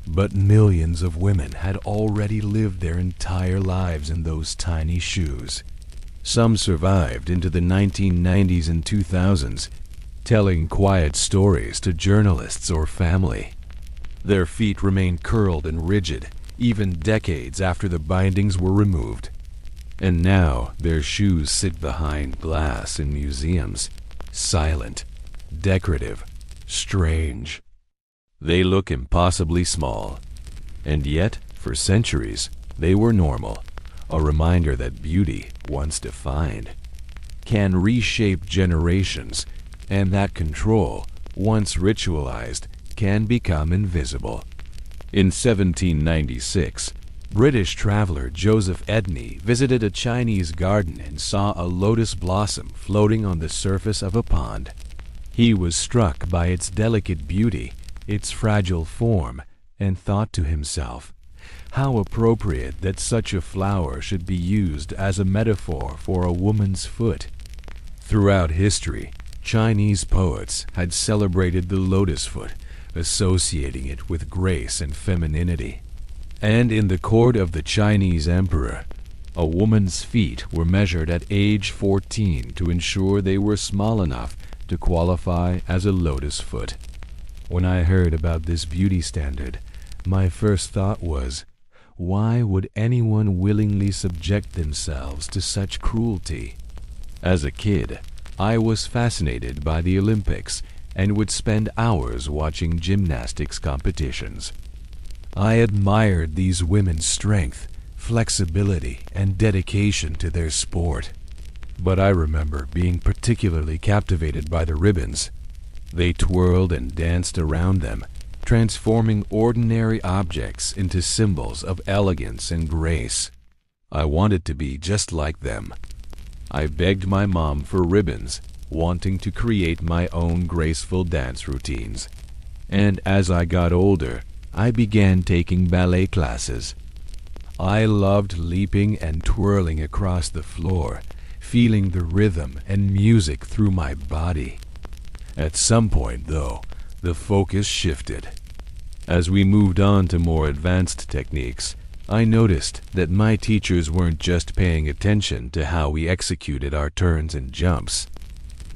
But millions of women had already lived their entire lives in those tiny shoes. Some survived into the 1990s and 2000s, telling quiet stories to journalists or family. Their feet remained curled and rigid, even decades after the bindings were removed. And now their shoes sit behind glass in museums, silent, decorative, strange. They look impossibly small, and yet, for centuries, they were normal, a reminder that beauty, once defined, can reshape generations, and that control, once ritualized, can become invisible. In 1796, British traveler Joseph Edney visited a Chinese garden and saw a lotus blossom floating on the surface of a pond. He was struck by its delicate beauty, its fragile form, and thought to himself, how appropriate that such a flower should be used as a metaphor for a woman's foot. Throughout history, Chinese poets had celebrated the lotus foot, associating it with grace and femininity. And in the court of the Chinese emperor, a woman's feet were measured at age 14 to ensure they were small enough to qualify as a lotus foot. When I heard about this beauty standard, my first thought was, why would anyone willingly subject themselves to such cruelty? As a kid, I was fascinated by the Olympics and would spend hours watching gymnastics competitions. I admired these women's strength, flexibility, and dedication to their sport. But I remember being particularly captivated by the ribbons. They twirled and danced around them, transforming ordinary objects into symbols of elegance and grace. I wanted to be just like them. I begged my mom for ribbons, wanting to create my own graceful dance routines. And as I got older, I began taking ballet classes. I loved leaping and twirling across the floor, feeling the rhythm and music through my body. At some point, though, the focus shifted. As we moved on to more advanced techniques, I noticed that my teachers weren't just paying attention to how we executed our turns and jumps.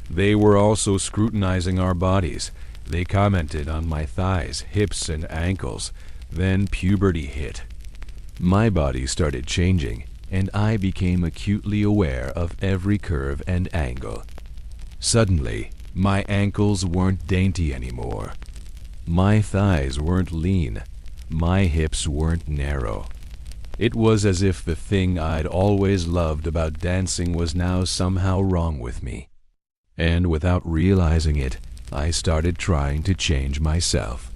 They were also scrutinizing our bodies. They commented on my thighs, hips, and ankles. Then puberty hit. My body started changing, and I became acutely aware of every curve and angle. Suddenly, my ankles weren't dainty anymore. My thighs weren't lean. My hips weren't narrow. It was as if the thing I'd always loved about dancing was now somehow wrong with me. And without realizing it, I started trying to change myself.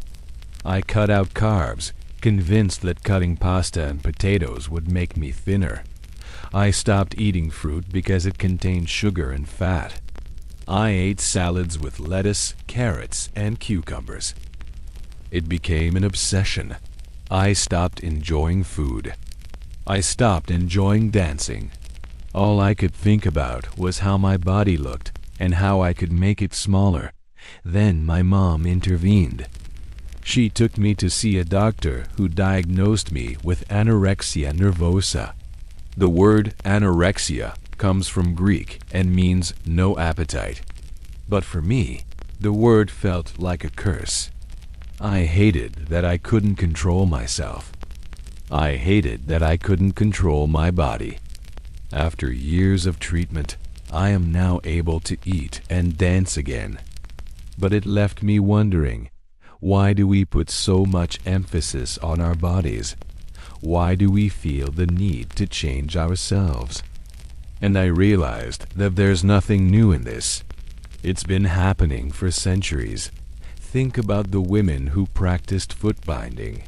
I cut out carbs, convinced that cutting pasta and potatoes would make me thinner. I stopped eating fruit because it contained sugar and fat. I ate salads with lettuce, carrots, and cucumbers. It became an obsession. I stopped enjoying food. I stopped enjoying dancing. All I could think about was how my body looked and how I could make it smaller. Then my mom intervened. She took me to see a doctor who diagnosed me with anorexia nervosa. The word anorexia comes from Greek and means no appetite. But for me, the word felt like a curse. I hated that I couldn't control myself. I hated that I couldn't control my body. After years of treatment, I am now able to eat and dance again. But it left me wondering, why do we put so much emphasis on our bodies? Why do we feel the need to change ourselves? And I realized that there's nothing new in this. It's been happening for centuries. Think about the women who practiced foot binding.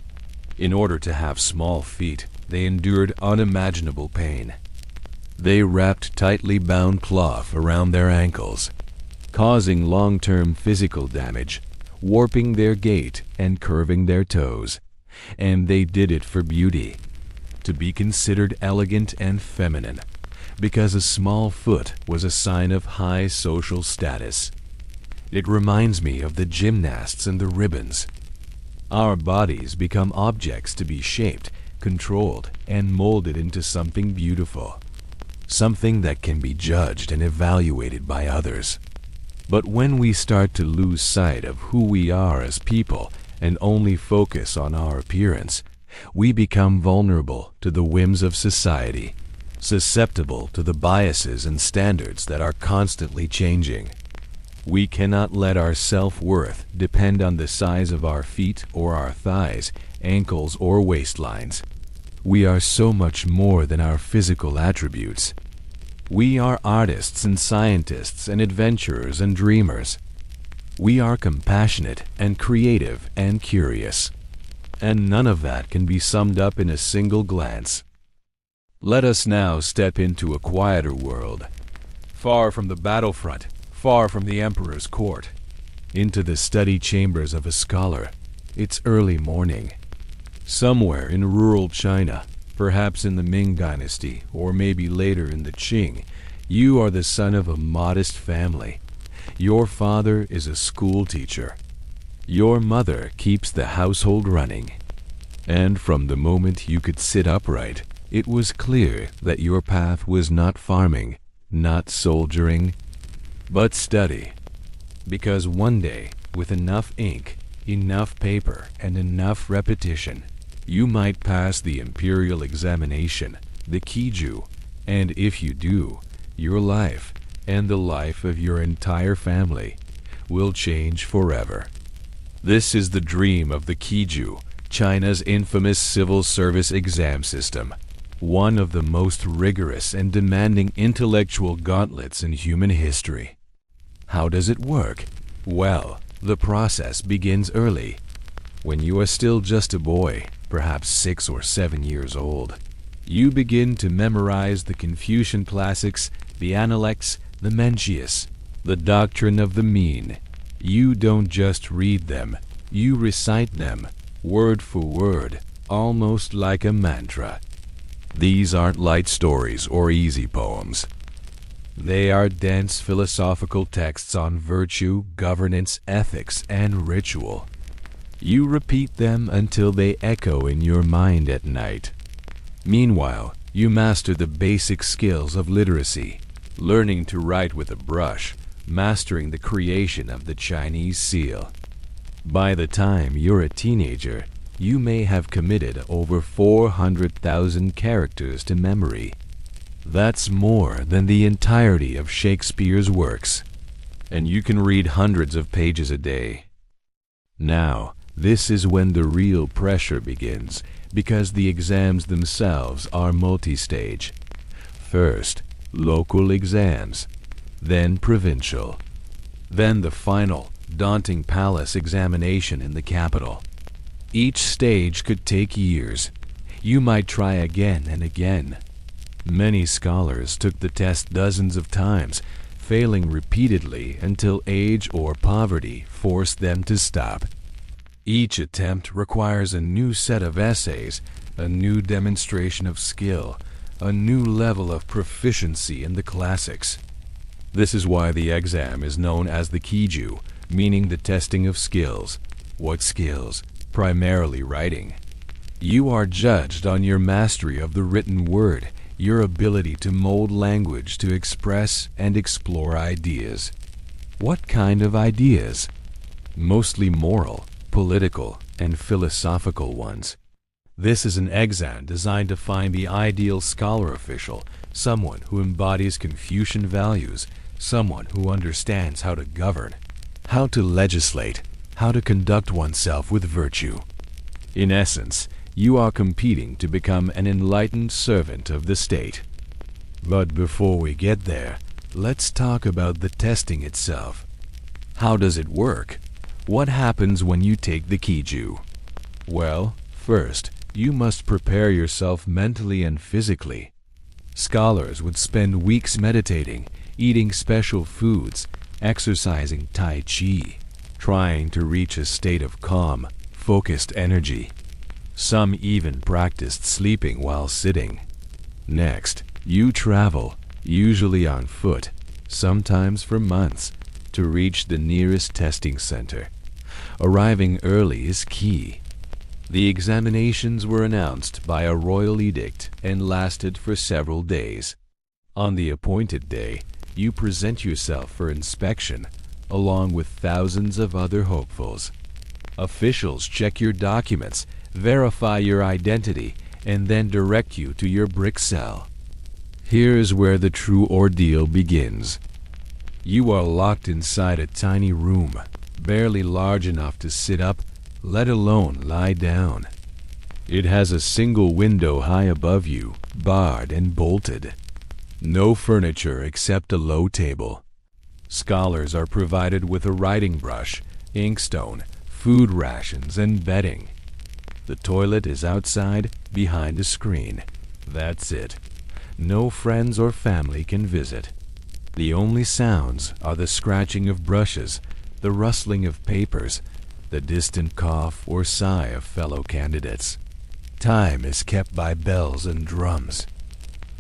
In order to have small feet, they endured unimaginable pain. They wrapped tightly bound cloth around their ankles, causing long-term physical damage, warping their gait and curving their toes. And they did it for beauty, to be considered elegant and feminine, because a small foot was a sign of high social status. It reminds me of the gymnasts and the ribbons. Our bodies become objects to be shaped, controlled, and molded into something beautiful, something that can be judged and evaluated by others. But when we start to lose sight of who we are as people and only focus on our appearance, We become vulnerable to the whims of society, susceptible to the biases and standards that are constantly changing. We cannot let our self-worth depend on the size of our feet or our thighs, ankles or waistlines. We are so much more than our physical attributes. We are artists and scientists and adventurers and dreamers. We are compassionate and creative and curious. And none of that can be summed up in a single glance. Let us now step into a quieter world, far from the battlefront, far from the emperor's court, into the study chambers of a scholar. It's early morning. Somewhere in rural China, perhaps in the Ming Dynasty, or maybe later in the Qing, you are the son of a modest family. Your father is a school teacher. Your mother keeps the household running. And from the moment you could sit upright, it was clear that your path was not farming, not soldiering, but study. Because one day, with enough ink, enough paper, and enough repetition, you might pass the imperial examination, the Kiju, and if you do, your life and the life of your entire family will change forever. This is the dream of the Kiju, China's infamous civil service exam system, one of the most rigorous and demanding intellectual gauntlets in human history. How does it work? Well, the process begins early, when you are still just a boy, perhaps 6 or 7 years old. You begin to memorize the Confucian classics, the Analects, the Mencius, the doctrine of the mean. You don't just read them, you recite them, word for word, almost like a mantra. These aren't light stories or easy poems. They are dense philosophical texts on virtue, governance, ethics, and ritual. You repeat them until they echo in your mind at night. Meanwhile, you master the basic skills of literacy, learning to write with a brush, mastering the creation of the Chinese seal. By the time you're a teenager, you may have committed over 400,000 characters to memory. That's more than the entirety of Shakespeare's works, and you can read hundreds of pages a day. Now, this is when the real pressure begins, because the exams themselves are multi-stage. First, local exams, then provincial, then the final, daunting palace examination in the capital. Each stage could take years. You might try again and again. Many scholars took the test dozens of times, failing repeatedly until age or poverty forced them to stop. Each attempt requires a new set of essays, a new demonstration of skill, a new level of proficiency in the classics. This is why the exam is known as the Kiju, meaning the testing of skills. What skills? Primarily writing. You are judged on your mastery of the written word, your ability to mold language to express and explore ideas. What kind of ideas? Mostly moral, political, and philosophical ones. This is an exam designed to find the ideal scholar official, someone who embodies Confucian values, someone who understands how to govern, how to legislate, how to conduct oneself with virtue. In essence, you are competing to become an enlightened servant of the state. But before we get there, let's talk about the testing itself. How does it work? What happens when you take the Kiju? Well, first, you must prepare yourself mentally and physically. Scholars would spend weeks meditating, eating special foods, exercising Tai Chi, trying to reach a state of calm, focused energy. Some even practiced sleeping while sitting. Next, you travel, usually on foot, sometimes for months, to reach the nearest testing center. Arriving early is key. The examinations were announced by a royal edict and lasted for several days. On the appointed day, you present yourself for inspection, along with thousands of other hopefuls. Officials check your documents, verify your identity, and then direct you to your brick cell. Here's where the true ordeal begins. You are locked inside a tiny room, barely large enough to sit up, let alone lie down. It has a single window high above you, barred and bolted. No furniture except a low table. Scholars are provided with a writing brush, inkstone, food rations, and bedding. The toilet is outside, behind a screen. That's it. No friends or family can visit. The only sounds are the scratching of brushes, the rustling of papers, the distant cough or sigh of fellow candidates. Time is kept by bells and drums.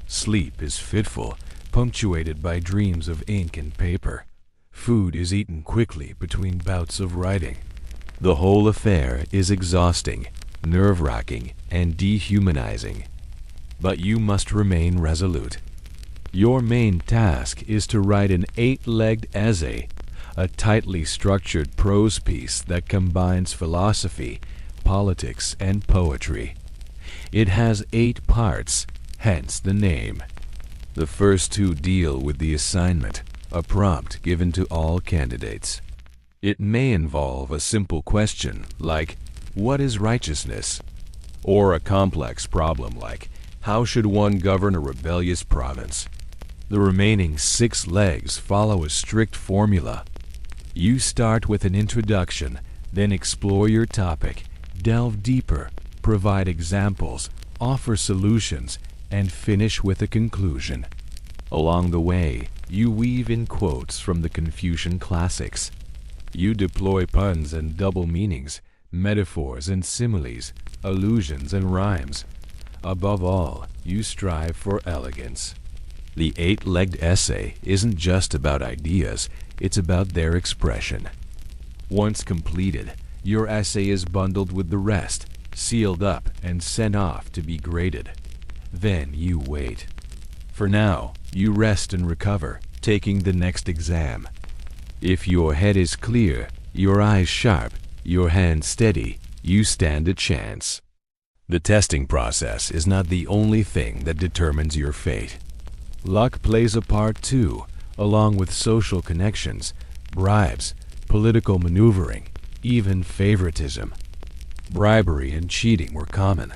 Sleep is fitful, punctuated by dreams of ink and paper. Food is eaten quickly between bouts of writing. The whole affair is exhausting, nerve-wracking, and dehumanizing. But you must remain resolute. Your main task is to write an 8-legged essay, a tightly structured prose piece that combines philosophy, politics, and poetry. It has 8 parts, hence the name. The first 2 deal with the assignment, a prompt given to all candidates. It may involve a simple question like, "What is righteousness?" or a complex problem like, "How should one govern a rebellious province?" The remaining 6 legs follow a strict formula. You start with an introduction, then explore your topic, delve deeper, provide examples, offer solutions, and finish with a conclusion. Along the way, you weave in quotes from the Confucian classics. You deploy puns and double meanings, metaphors and similes, allusions and rhymes. Above all, you strive for elegance. The 8-legged essay isn't just about ideas, it's about their expression. Once completed, your essay is bundled with the rest, sealed up, and sent off to be graded. Then you wait. For now, you rest and recover, taking the next exam. If your head is clear, your eyes sharp, your hands steady, you stand a chance. The testing process is not the only thing that determines your fate. Luck plays a part too, along with social connections, bribes, political maneuvering, even favoritism. Bribery and cheating were common.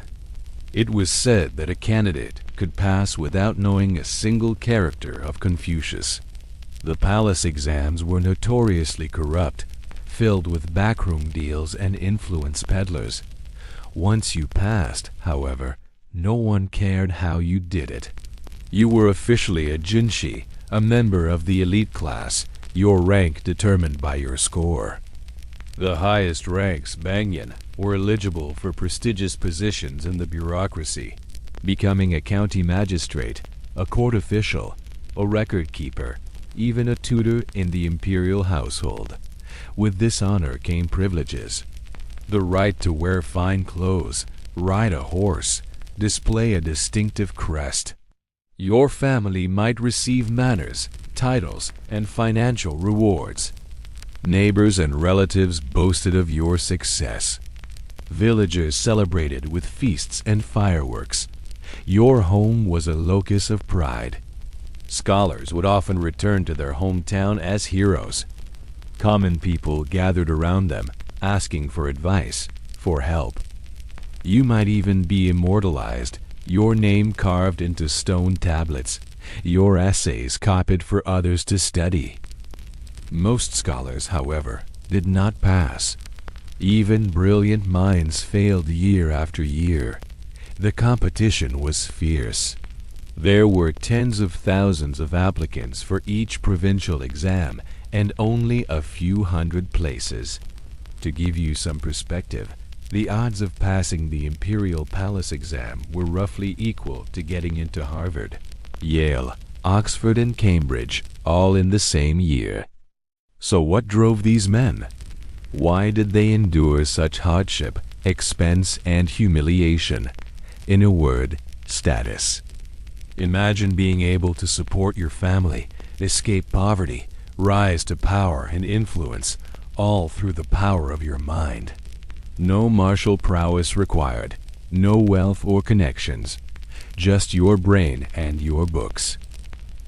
It was said that a candidate could pass without knowing a single character of Confucius. The palace exams were notoriously corrupt, filled with backroom deals and influence peddlers. Once you passed, however, no one cared how you did it. You were officially a jinshi, a member of the elite class, your rank determined by your score. The highest ranks, banyan, were eligible for prestigious positions in the bureaucracy, becoming a county magistrate, a court official, a record keeper, even a tutor in the imperial household. With this honor came privileges. The right to wear fine clothes, ride a horse, display a distinctive crest. Your family might receive manors, titles, and financial rewards. Neighbors and relatives boasted of your success. Villagers celebrated with feasts and fireworks. Your home was a locus of pride. Scholars would often return to their hometown as heroes. Common people gathered around them, asking for advice, for help. You might even be immortalized, your name carved into stone tablets, your essays copied for others to study. Most scholars, however, did not pass. Even brilliant minds failed year after year. The competition was fierce. There were tens of thousands of applicants for each provincial exam and only a few hundred places. To give you some perspective, the odds of passing the Imperial Palace exam were roughly equal to getting into Harvard, Yale, Oxford, and Cambridge, all in the same year. So what drove these men? Why did they endure such hardship, expense, and humiliation? In a word, status. Imagine being able to support your family, escape poverty, rise to power and influence, all through the power of your mind. No martial prowess required, no wealth or connections, just your brain and your books.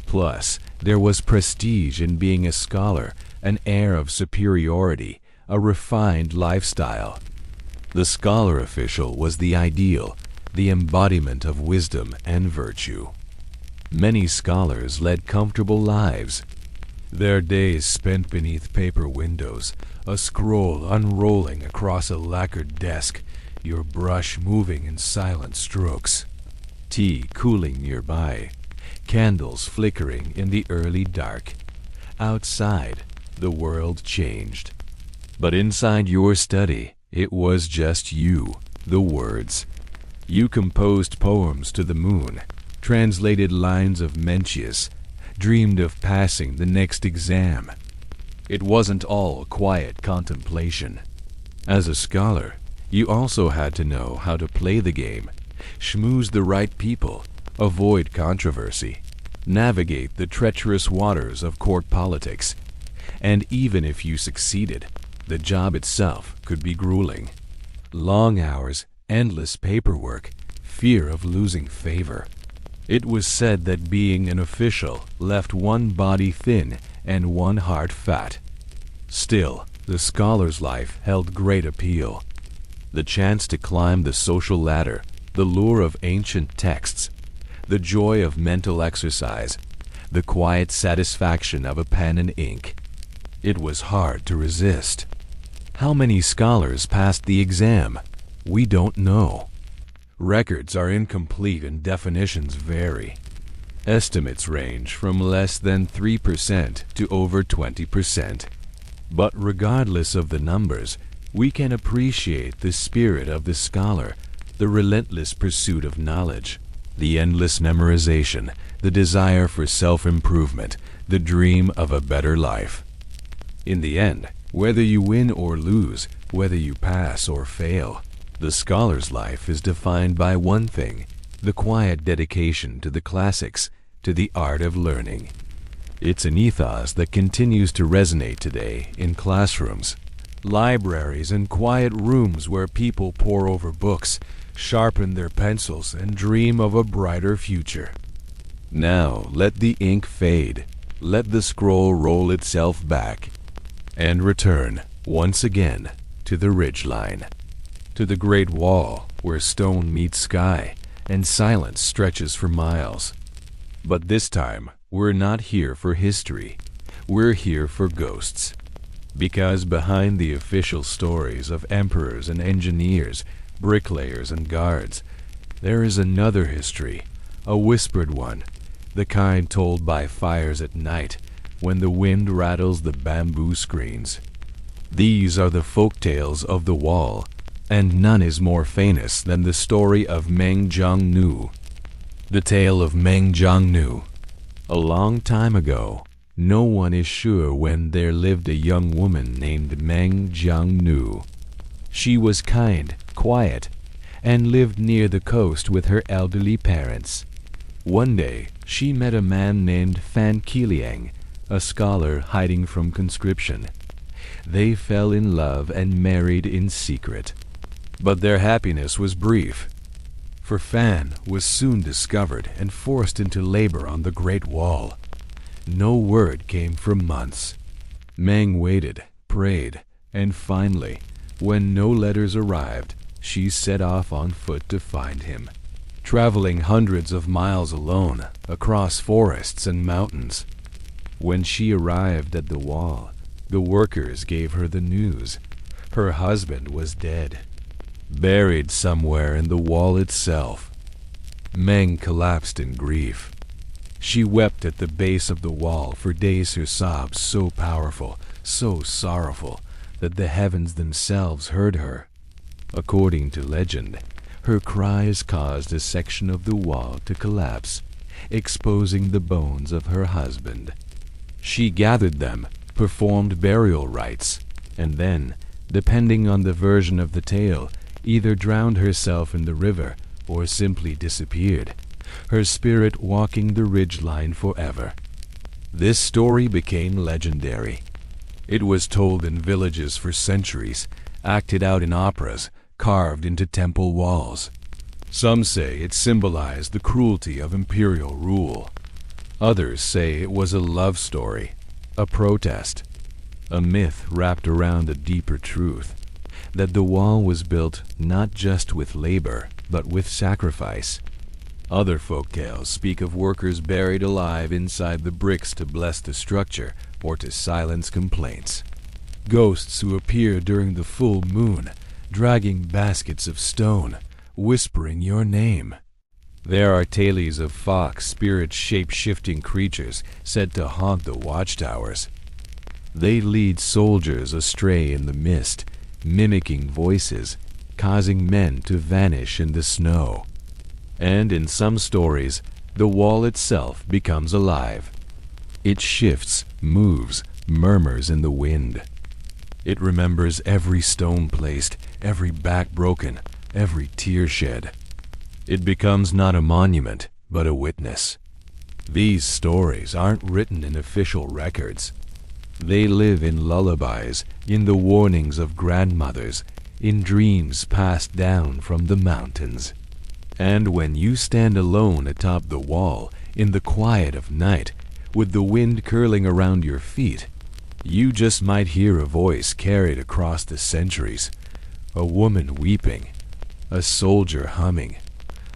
Plus, there was prestige in being a scholar, an air of superiority, a refined lifestyle. The scholar official was the ideal, the embodiment of wisdom and virtue. Many scholars led comfortable lives. Their days spent beneath paper windows, a scroll unrolling across a lacquered desk, your brush moving in silent strokes. Tea cooling nearby, candles flickering in the early dark. Outside, the world changed. But inside your study, it was just you, the words. You composed poems to the moon, translated lines of Mencius, dreamed of passing the next exam. It wasn't all quiet contemplation. As a scholar, you also had to know how to play the game, schmooze the right people, avoid controversy, navigate the treacherous waters of court politics. And even if you succeeded, the job itself could be grueling. Long hours, endless paperwork, fear of losing favor. It was said that being an official left one body thin and one heart fat. Still, the scholar's life held great appeal. The chance to climb the social ladder, the lure of ancient texts, the joy of mental exercise, the quiet satisfaction of a pen and ink. It was hard to resist. How many scholars passed the exam? We don't know. Records are incomplete and definitions vary. Estimates range from less than 3% to over 20%. But regardless of the numbers, we can appreciate the spirit of the scholar, the relentless pursuit of knowledge, the endless memorization, the desire for self-improvement, the dream of a better life. In the end, whether you win or lose, whether you pass or fail, the scholar's life is defined by one thing: the quiet dedication to the classics, to the art of learning. It's an ethos that continues to resonate today in classrooms, libraries, and quiet rooms where people pore over books, sharpen their pencils, and dream of a brighter future. Now let the ink fade, let the scroll roll itself back, and return once again to the ridgeline, to the great wall where stone meets sky and silence stretches for miles. But this time, we're not here for history. We're here for ghosts. Because behind the official stories of emperors and engineers, bricklayers and guards, there is another history, a whispered one, the kind told by fires at night when the wind rattles the bamboo screens. These are the folk tales of the wall, and none is more famous than the story of Meng Jiangnu. The tale of Meng Jiangnu. A long time ago, no one is sure when, there lived a young woman named Meng Jiangnu. She was kind, quiet, and lived near the coast with her elderly parents. One day, she met a man named Fan Qiliang, a scholar hiding from conscription. They fell in love and married in secret. But their happiness was brief, for Fan was soon discovered and forced into labor on the Great Wall. No word came for months. Meng waited, prayed, and finally, when no letters arrived, she set off on foot to find him, traveling hundreds of miles alone across forests and mountains. When she arrived at the wall, the workers gave her the news. Her husband was dead, buried somewhere in the wall itself. Meng collapsed in grief. She wept at the base of the wall for days, her sobs so powerful, so sorrowful, that the heavens themselves heard her. According to legend, her cries caused a section of the wall to collapse, exposing the bones of her husband. She gathered them, performed burial rites, and then, depending on the version of the tale, either drowned herself in the river or simply disappeared, her spirit walking the ridgeline forever. This story became legendary. It was told in villages for centuries, acted out in operas, carved into temple walls. Some say it symbolized the cruelty of imperial rule. Others say it was a love story, a protest, a myth wrapped around a deeper truth, that the wall was built not just with labor, but with sacrifice. Other folktales speak of workers buried alive inside the bricks to bless the structure or to silence complaints. Ghosts who appear during the full moon, dragging baskets of stone, whispering your name. There are tales of fox spirit shape-shifting creatures said to haunt the watchtowers. They lead soldiers astray in the mist, mimicking voices, causing men to vanish in the snow. And in some stories, the wall itself becomes alive. It shifts, moves, murmurs in the wind. It remembers every stone placed, every back broken, every tear shed. It becomes not a monument, but a witness. These stories aren't written in official records. They live in lullabies, in the warnings of grandmothers, in dreams passed down from the mountains. And when you stand alone atop the wall, in the quiet of night, with the wind curling around your feet, you just might hear a voice carried across the centuries, a woman weeping, a soldier humming,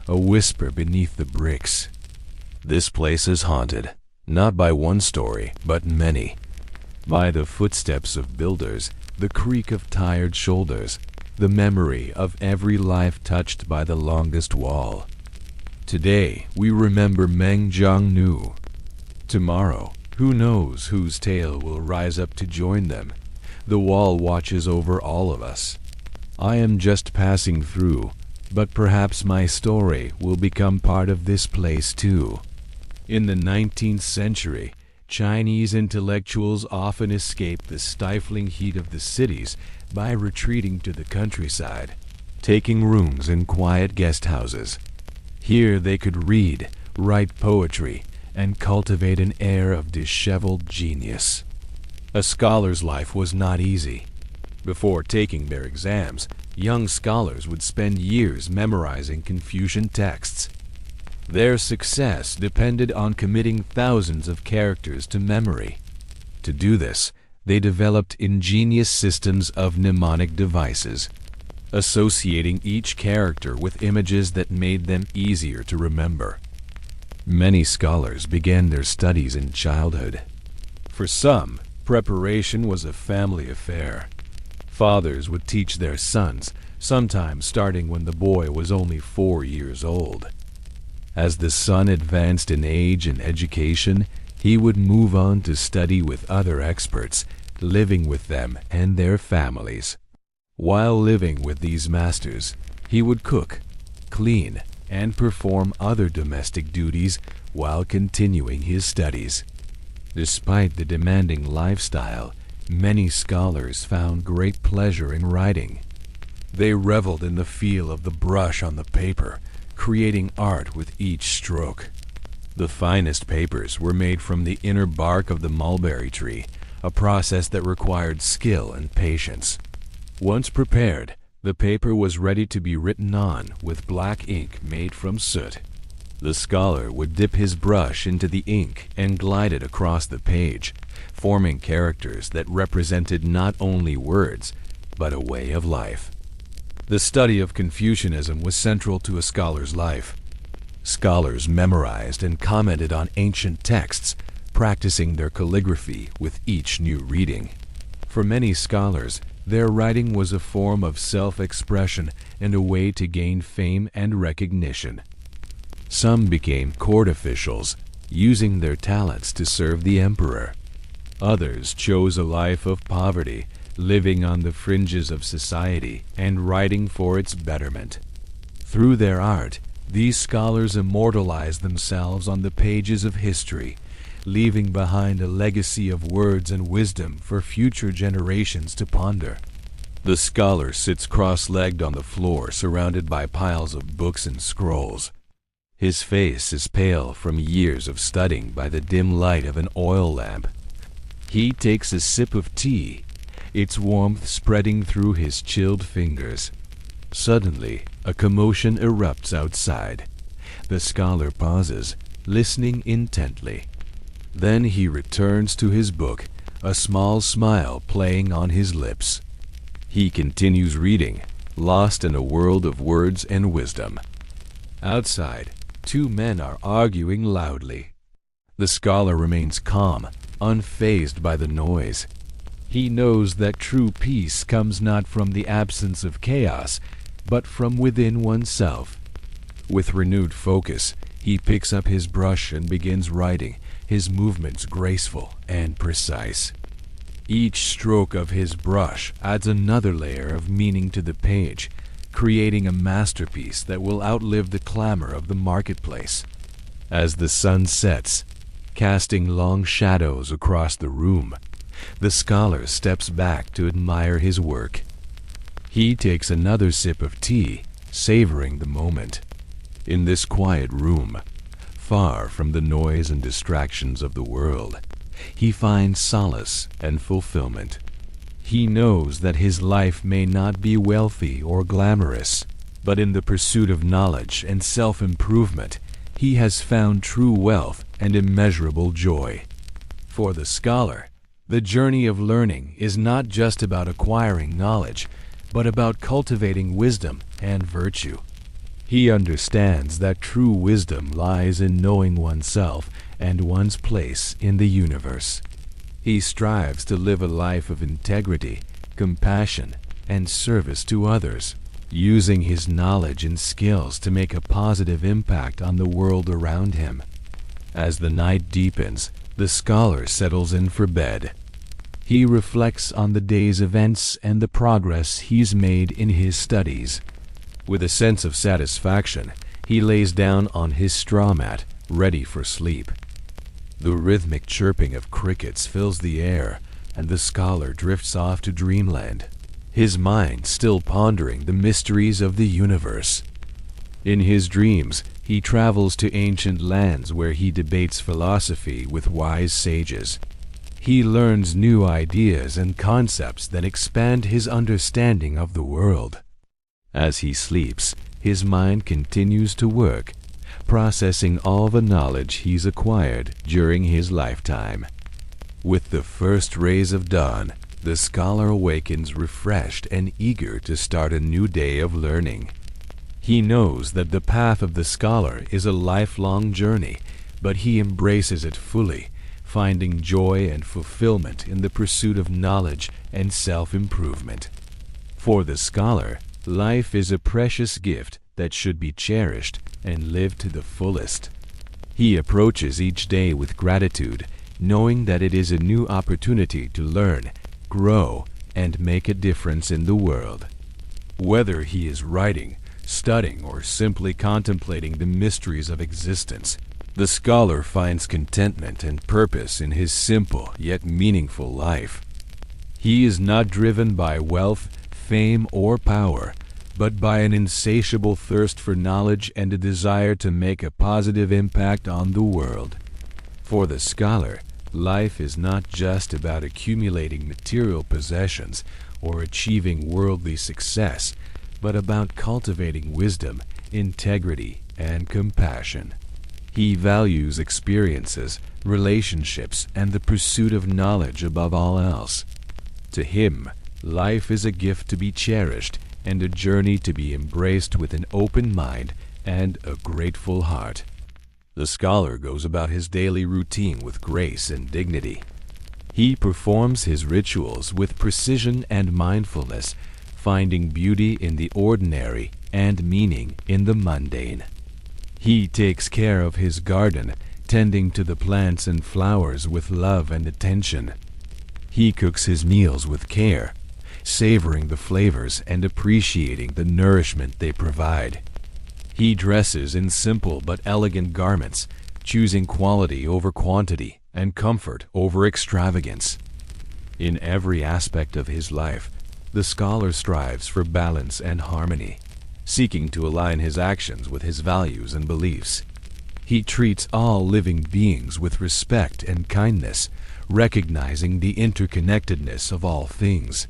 a whisper beneath the bricks. This place is haunted, not by one story, but many. By the footsteps of builders, the creak of tired shoulders, the memory of every life touched by the longest wall. Today, we remember Meng Jiangnu. Tomorrow, who knows whose tale will rise up to join them? The wall watches over all of us. I am just passing through, but perhaps my story will become part of this place too. In the 19th century, Chinese intellectuals often escaped the stifling heat of the cities by retreating to the countryside, taking rooms in quiet guest houses. Here they could read, write poetry, and cultivate an air of disheveled genius. A scholar's life was not easy. Before taking their exams, young scholars would spend years memorizing Confucian texts. Their success depended on committing thousands of characters to memory. To do this, they developed ingenious systems of mnemonic devices, associating each character with images that made them easier to remember. Many scholars began their studies in childhood. For some, preparation was a family affair. Fathers would teach their sons, sometimes starting when the boy was only 4 years old. As the son advanced in age and education, he would move on to study with other experts, living with them and their families. While living with these masters, he would cook, clean, and perform other domestic duties while continuing his studies. Despite the demanding lifestyle, many scholars found great pleasure in writing. They reveled in the feel of the brush on the paper, creating art with each stroke. The finest papers were made from the inner bark of the mulberry tree, a process that required skill and patience. Once prepared, the paper was ready to be written on with black ink made from soot. The scholar would dip his brush into the ink and glide it across the page, forming characters that represented not only words, but a way of life. The study of Confucianism was central to a scholar's life. Scholars memorized and commented on ancient texts, practicing their calligraphy with each new reading. For many scholars, their writing was a form of self-expression and a way to gain fame and recognition. Some became court officials, using their talents to serve the emperor. Others chose a life of poverty, living on the fringes of society and writing for its betterment. Through their art, these scholars immortalized themselves on the pages of history, leaving behind a legacy of words and wisdom for future generations to ponder. The scholar sits cross-legged on the floor, surrounded by piles of books and scrolls. His face is pale from years of studying by the dim light of an oil lamp. He takes a sip of tea, its warmth spreading through his chilled fingers. Suddenly, a commotion erupts outside. The scholar pauses, listening intently. Then he returns to his book, a small smile playing on his lips. He continues reading, lost in a world of words and wisdom. Outside, two men are arguing loudly. The scholar remains calm, unfazed by the noise. He knows that true peace comes not from the absence of chaos, but from within oneself. With renewed focus, he picks up his brush and begins writing, his movements graceful and precise. Each stroke of his brush adds another layer of meaning to the page, creating a masterpiece that will outlive the clamor of the marketplace. As the sun sets, casting long shadows across the room, the scholar steps back to admire his work. He takes another sip of tea, savoring the moment. In this quiet room, far from the noise and distractions of the world, he finds solace and fulfillment. He knows that his life may not be wealthy or glamorous, but in the pursuit of knowledge and self-improvement, he has found true wealth and immeasurable joy. For the scholar, the journey of learning is not just about acquiring knowledge, but about cultivating wisdom and virtue. He understands that true wisdom lies in knowing oneself and one's place in the universe. He strives to live a life of integrity, compassion, and service to others, using his knowledge and skills to make a positive impact on the world around him. As the night deepens, the scholar settles in for bed. He reflects on the day's events and the progress he's made in his studies. With a sense of satisfaction, he lays down on his straw mat, ready for sleep. The rhythmic chirping of crickets fills the air, and the scholar drifts off to dreamland, his mind still pondering the mysteries of the universe. In his dreams, he travels to ancient lands where he debates philosophy with wise sages. He learns new ideas and concepts that expand his understanding of the world. As he sleeps, his mind continues to work, processing all the knowledge he's acquired during his lifetime. With the first rays of dawn, the scholar awakens refreshed and eager to start a new day of learning. He knows that the path of the scholar is a lifelong journey, but he embraces it fully, finding joy and fulfillment in the pursuit of knowledge and self-improvement. For the scholar, life is a precious gift that should be cherished and lived to the fullest. He approaches each day with gratitude, knowing that it is a new opportunity to learn, grow, and make a difference in the world. Whether he is writing, studying, or simply contemplating the mysteries of existence, the scholar finds contentment and purpose in his simple yet meaningful life. He is not driven by wealth, fame, or power, but by an insatiable thirst for knowledge and a desire to make a positive impact on the world. For the scholar, life is not just about accumulating material possessions or achieving worldly success, but about cultivating wisdom, integrity, and compassion. He values experiences, relationships, and the pursuit of knowledge above all else. To him, life is a gift to be cherished and a journey to be embraced with an open mind and a grateful heart. The scholar goes about his daily routine with grace and dignity. He performs his rituals with precision and mindfulness, finding beauty in the ordinary and meaning in the mundane. He takes care of his garden, tending to the plants and flowers with love and attention. He cooks his meals with care, savoring the flavors and appreciating the nourishment they provide. He dresses in simple but elegant garments, choosing quality over quantity and comfort over extravagance. In every aspect of his life, the scholar strives for balance and harmony, seeking to align his actions with his values and beliefs. He treats all living beings with respect and kindness, recognizing the interconnectedness of all things.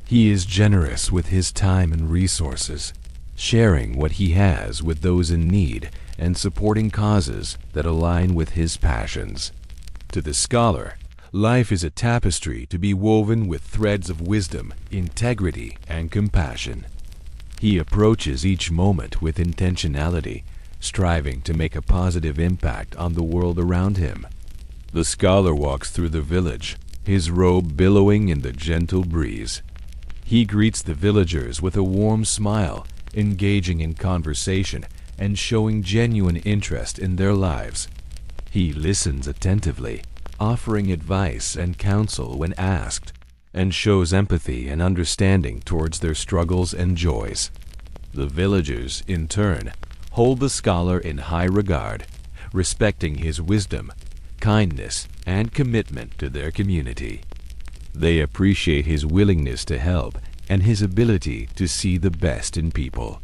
He is generous with his time and resources, sharing what he has with those in need and supporting causes that align with his passions. To the scholar, life is a tapestry to be woven with threads of wisdom, integrity, and compassion. He approaches each moment with intentionality, striving to make a positive impact on the world around him. The scholar walks through the village, his robe billowing in the gentle breeze. He greets the villagers with a warm smile, engaging in conversation and showing genuine interest in their lives. He listens attentively, offering advice and counsel when asked, and shows empathy and understanding towards their struggles and joys. The villagers, in turn, hold the scholar in high regard, respecting his wisdom, kindness, and commitment to their community. They appreciate his willingness to help and his ability to see the best in people.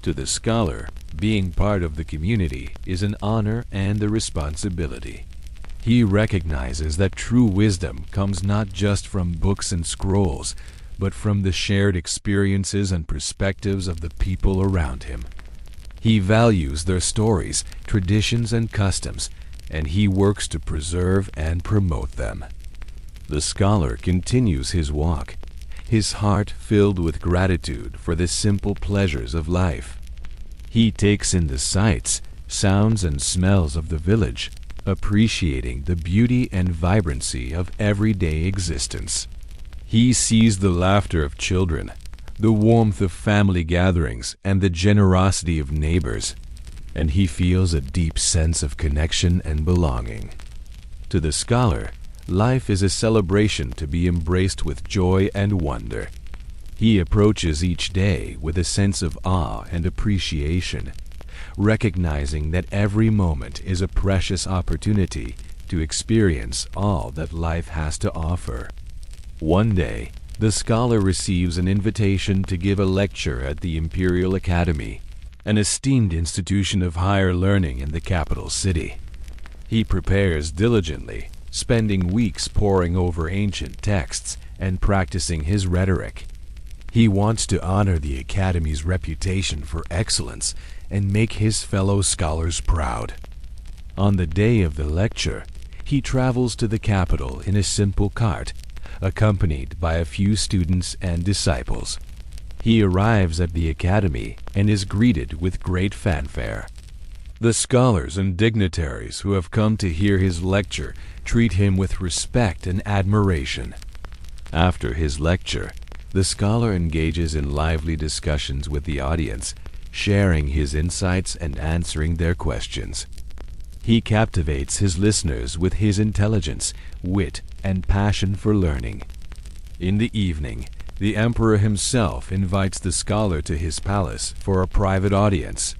To the scholar, being part of the community is an honor and a responsibility. He recognizes that true wisdom comes not just from books and scrolls, but from the shared experiences and perspectives of the people around him. He values their stories, traditions, and customs, and he works to preserve and promote them. The scholar continues his walk, his heart filled with gratitude for the simple pleasures of life. He takes in the sights, sounds, and smells of the village, appreciating the beauty and vibrancy of everyday existence. He sees the laughter of children, the warmth of family gatherings, and the generosity of neighbors, and he feels a deep sense of connection and belonging. To the scholar, life is a celebration to be embraced with joy and wonder. He approaches each day with a sense of awe and appreciation, recognizing that every moment is a precious opportunity to experience all that life has to offer. One day, the scholar receives an invitation to give a lecture at the Imperial Academy, an esteemed institution of higher learning in the capital city. He prepares diligently, spending weeks poring over ancient texts and practicing his rhetoric. He wants to honor the Academy's reputation for excellence and make his fellow scholars proud. On the day of the lecture, he travels to the capital in a simple cart, accompanied by a few students and disciples. He arrives at the Academy and is greeted with great fanfare. The scholars and dignitaries who have come to hear his lecture treat him with respect and admiration. After his lecture, the scholar engages in lively discussions with the audience, sharing his insights and answering their questions. He captivates his listeners with his intelligence, wit, and passion for learning. In the evening, the emperor himself invites the scholar to his palace for a private audience.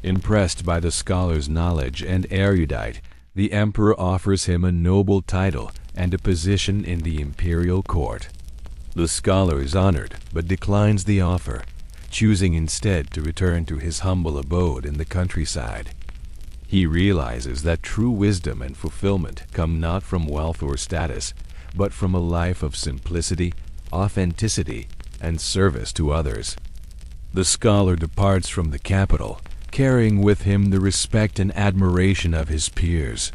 Impressed by the scholar's knowledge and erudite, the emperor offers him a noble title and a position in the imperial court. The scholar is honored but declines the offer, choosing instead to return to his humble abode in the countryside. He realizes that true wisdom and fulfillment come not from wealth or status, but from a life of simplicity, authenticity, and service to others. The scholar departs from the capital, carrying with him the respect and admiration of his peers.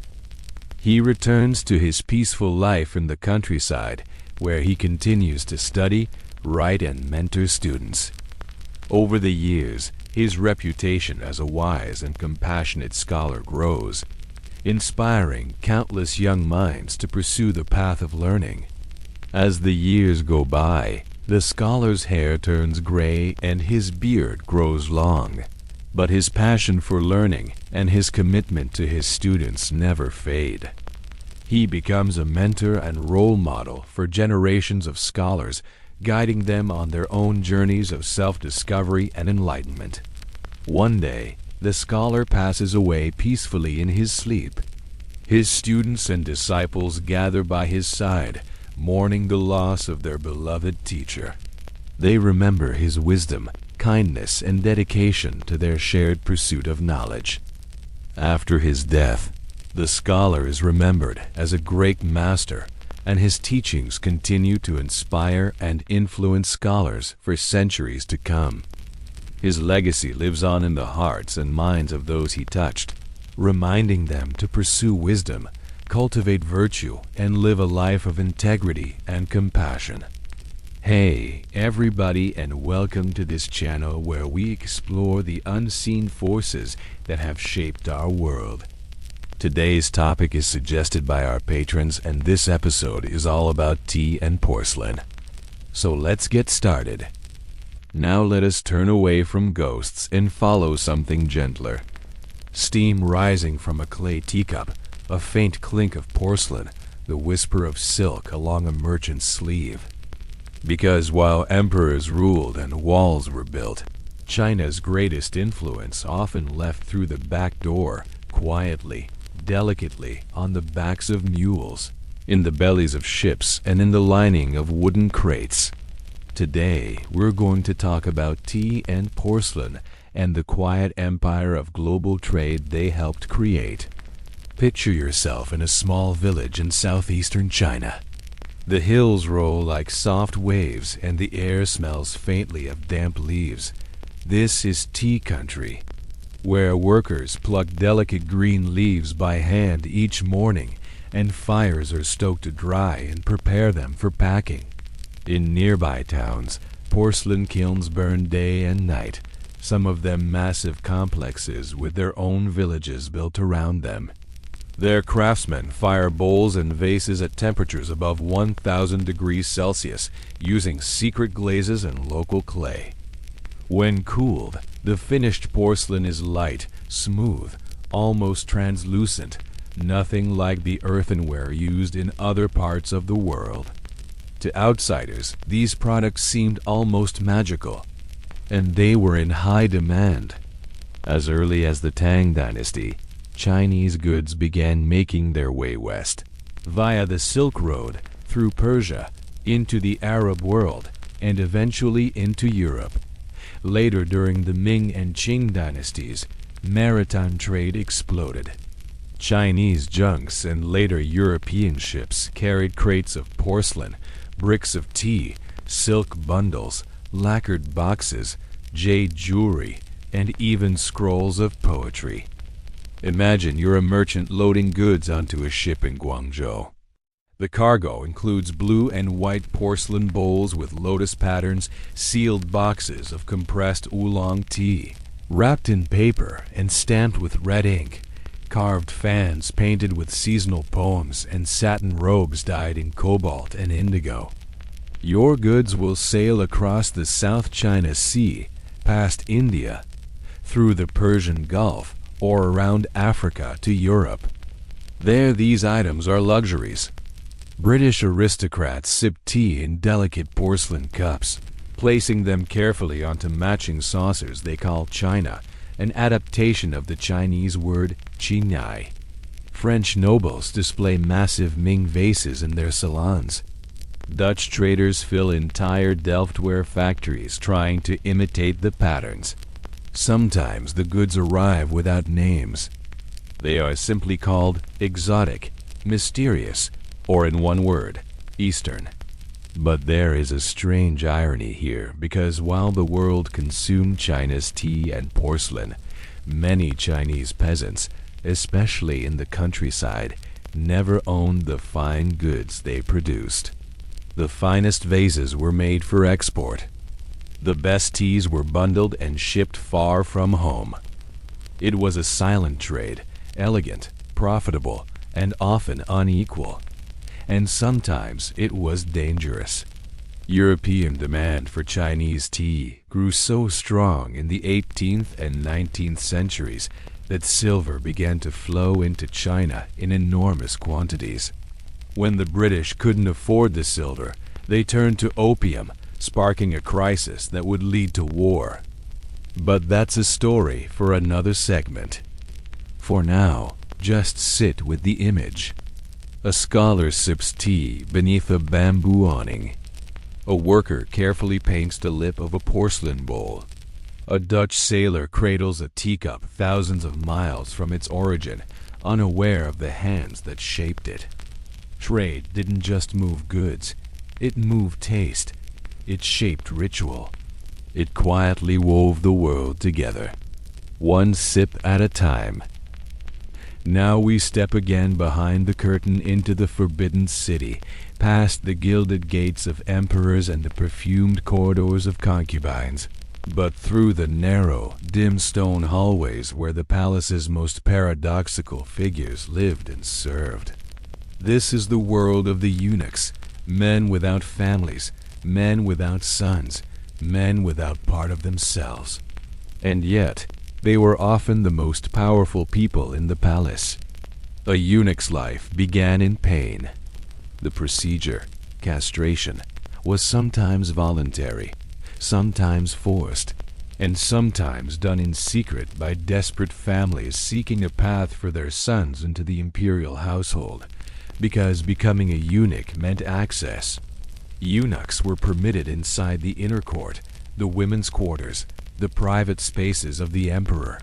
He returns to his peaceful life in the countryside, where he continues to study, write, and mentor students. Over the years, his reputation as a wise and compassionate scholar grows, inspiring countless young minds to pursue the path of learning. As the years go by, the scholar's hair turns gray and his beard grows long. But his passion for learning and his commitment to his students never fade. He becomes a mentor and role model for generations of scholars, guiding them on their own journeys of self-discovery and enlightenment. One day, the scholar passes away peacefully in his sleep. His students and disciples gather by his side, mourning the loss of their beloved teacher. They remember his wisdom, kindness, and dedication to their shared pursuit of knowledge. After his death, The scholar is remembered as a great master, and his teachings continue to inspire and influence scholars for centuries to come. His legacy lives on in the hearts and minds of those he touched, reminding them to pursue wisdom, cultivate virtue, and live a life of integrity and compassion. Hey everybody, and welcome to this channel where we explore the unseen forces that have shaped our world. Today's topic is suggested by our patrons, and this episode is all about tea and porcelain. So let's get started. Now let us turn away from ghosts and follow something gentler. Steam rising from a clay teacup, a faint clink of porcelain, the whisper of silk along a merchant's sleeve. Because while emperors ruled and walls were built, China's greatest influence often left through the back door, quietly, delicately, on the backs of mules, in the bellies of ships, and in the lining of wooden crates. Today, we're going to talk about tea and porcelain and the quiet empire of global trade they helped create. Picture yourself in a small village in southeastern China. The hills roll like soft waves and the air smells faintly of damp leaves. This is tea country, where workers pluck delicate green leaves by hand each morning, and fires are stoked to dry and prepare them for packing. In nearby towns, porcelain kilns burn day and night, some of them massive complexes with their own villages built around them. Their craftsmen fire bowls and vases at temperatures above 1,000 degrees Celsius using secret glazes and local clay. When cooled, the finished porcelain is light, smooth, almost translucent, nothing like the earthenware used in other parts of the world. To outsiders, these products seemed almost magical, and they were in high demand. As early as the Tang Dynasty, Chinese goods began making their way west, via the Silk Road, through Persia, into the Arab world, and eventually into Europe. Later, during the Ming and Qing dynasties, maritime trade exploded. Chinese junks and later European ships carried crates of porcelain, bricks of tea, silk bundles, lacquered boxes, jade jewelry, and even scrolls of poetry. Imagine you're a merchant loading goods onto a ship in Guangzhou. The cargo includes blue and white porcelain bowls with lotus patterns, sealed boxes of compressed oolong tea, wrapped in paper and stamped with red ink, carved fans painted with seasonal poems, and satin robes dyed in cobalt and indigo. Your goods will sail across the South China Sea, past India, through the Persian Gulf, or around Africa to Europe. There, these items are luxuries. British aristocrats sip tea in delicate porcelain cups, placing them carefully onto matching saucers they call china, an adaptation of the Chinese word qinai. French nobles display massive Ming vases in their salons. Dutch traders fill entire Delftware factories trying to imitate the patterns. Sometimes the goods arrive without names. They are simply called exotic, mysterious, or in one word, Eastern. But there is a strange irony here, because while the world consumed China's tea and porcelain, many Chinese peasants, especially in the countryside, never owned the fine goods they produced. The finest vases were made for export. The best teas were bundled and shipped far from home. It was a silent trade, elegant, profitable, and often unequal. And sometimes it was dangerous. European demand for Chinese tea grew so strong in the 18th and 19th centuries that silver began to flow into China in enormous quantities. When the British couldn't afford the silver, they turned to opium, sparking a crisis that would lead to war. But that's a story for another segment. For now, just sit with the image. A scholar sips tea beneath a bamboo awning. A worker carefully paints the lip of a porcelain bowl. A Dutch sailor cradles a teacup thousands of miles from its origin, unaware of the hands that shaped it. Trade didn't just move goods, it moved taste, it shaped ritual, it quietly wove the world together, one sip at a time. Now we step again behind the curtain into the forbidden city, past the gilded gates of emperors and the perfumed corridors of concubines, but through the narrow, dim stone hallways where the palace's most paradoxical figures lived and served. This is the world of the eunuchs, men without families, men without sons, men without part of themselves. And yet, they were often the most powerful people in the palace. A eunuch's life began in pain. The procedure, castration, was sometimes voluntary, sometimes forced, and sometimes done in secret by desperate families seeking a path for their sons into the imperial household, because becoming a eunuch meant access. Eunuchs were permitted inside the inner court, the women's quarters, the private spaces of the emperor.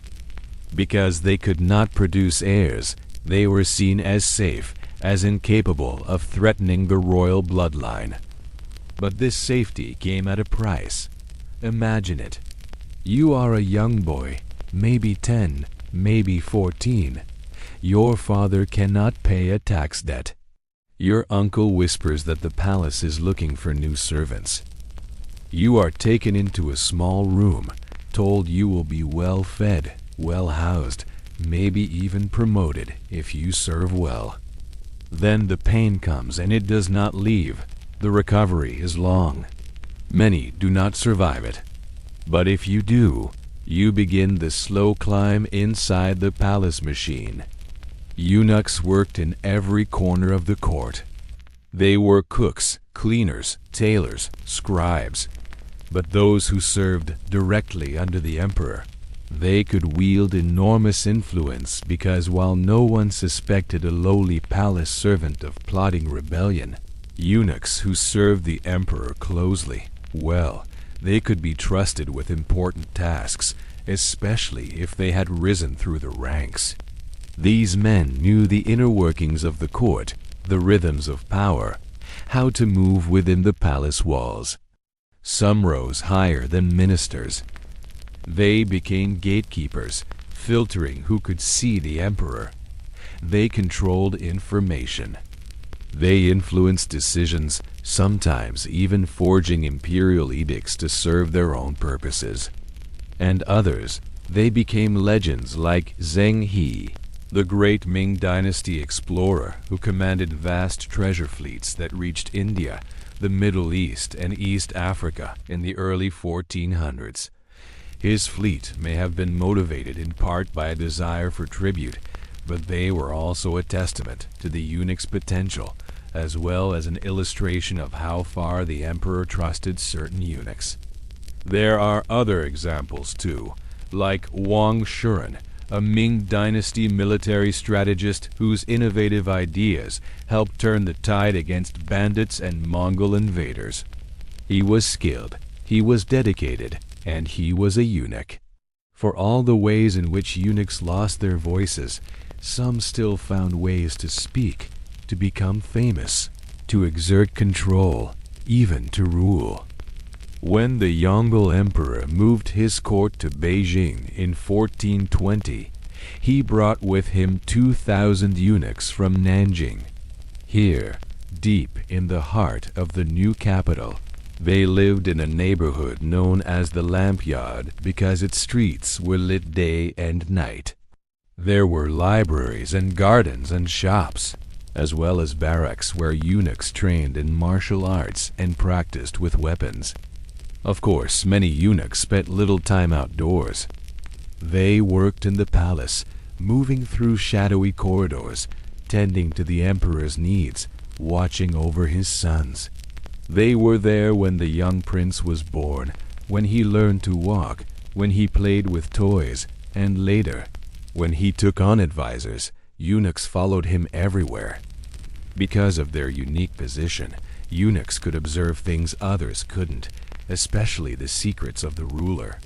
Because they could not produce heirs, they were seen as safe, as incapable of threatening the royal bloodline. But this safety came at a price. Imagine it. You are a young boy, maybe 10, maybe 14. Your father cannot pay a tax debt. Your uncle whispers that the palace is looking for new servants. You are taken into a small room, told you will be well fed, well housed, maybe even promoted if you serve well. Then the pain comes and it does not leave. The recovery is long. Many do not survive it. But if you do, you begin the slow climb inside the palace machine. Eunuchs worked in every corner of the court. They were cooks, cleaners, tailors, scribes. But those who served directly under the emperor, they could wield enormous influence because while no one suspected a lowly palace servant of plotting rebellion, eunuchs who served the emperor closely, well, they could be trusted with important tasks, especially if they had risen through the ranks. These men knew the inner workings of the court, the rhythms of power, how to move within the palace walls. Some rose higher than ministers. They became gatekeepers, filtering who could see the emperor. They controlled information. They influenced decisions, sometimes even forging imperial edicts to serve their own purposes. And others, they became legends like Zheng He, the great Ming Dynasty explorer who commanded vast treasure fleets that reached India, the Middle East, and East Africa in the early 1400s. His fleet may have been motivated in part by a desire for tribute, but they were also a testament to the eunuch's potential, as well as an illustration of how far the emperor trusted certain eunuchs. There are other examples too, like Wang Shuren, a Ming Dynasty military strategist whose innovative ideas helped turn the tide against bandits and Mongol invaders. He was skilled, he was dedicated, and he was a eunuch. For all the ways in which eunuchs lost their voices, some still found ways to speak, to become famous, to exert control, even to rule. When the Yongle Emperor moved his court to Beijing in 1420, he brought with him 2,000 eunuchs from Nanjing. Here, deep in the heart of the new capital, they lived in a neighborhood known as the Lamp Yard because its streets were lit day and night. There were libraries and gardens and shops, as well as barracks where eunuchs trained in martial arts and practiced with weapons. Of course, many eunuchs spent little time outdoors. They worked in the palace, moving through shadowy corridors, tending to the emperor's needs, watching over his sons. They were there when the young prince was born, when he learned to walk, when he played with toys, and later, when he took on advisors, eunuchs followed him everywhere. Because of their unique position, eunuchs could observe things others couldn't, especially the secrets of the ruler.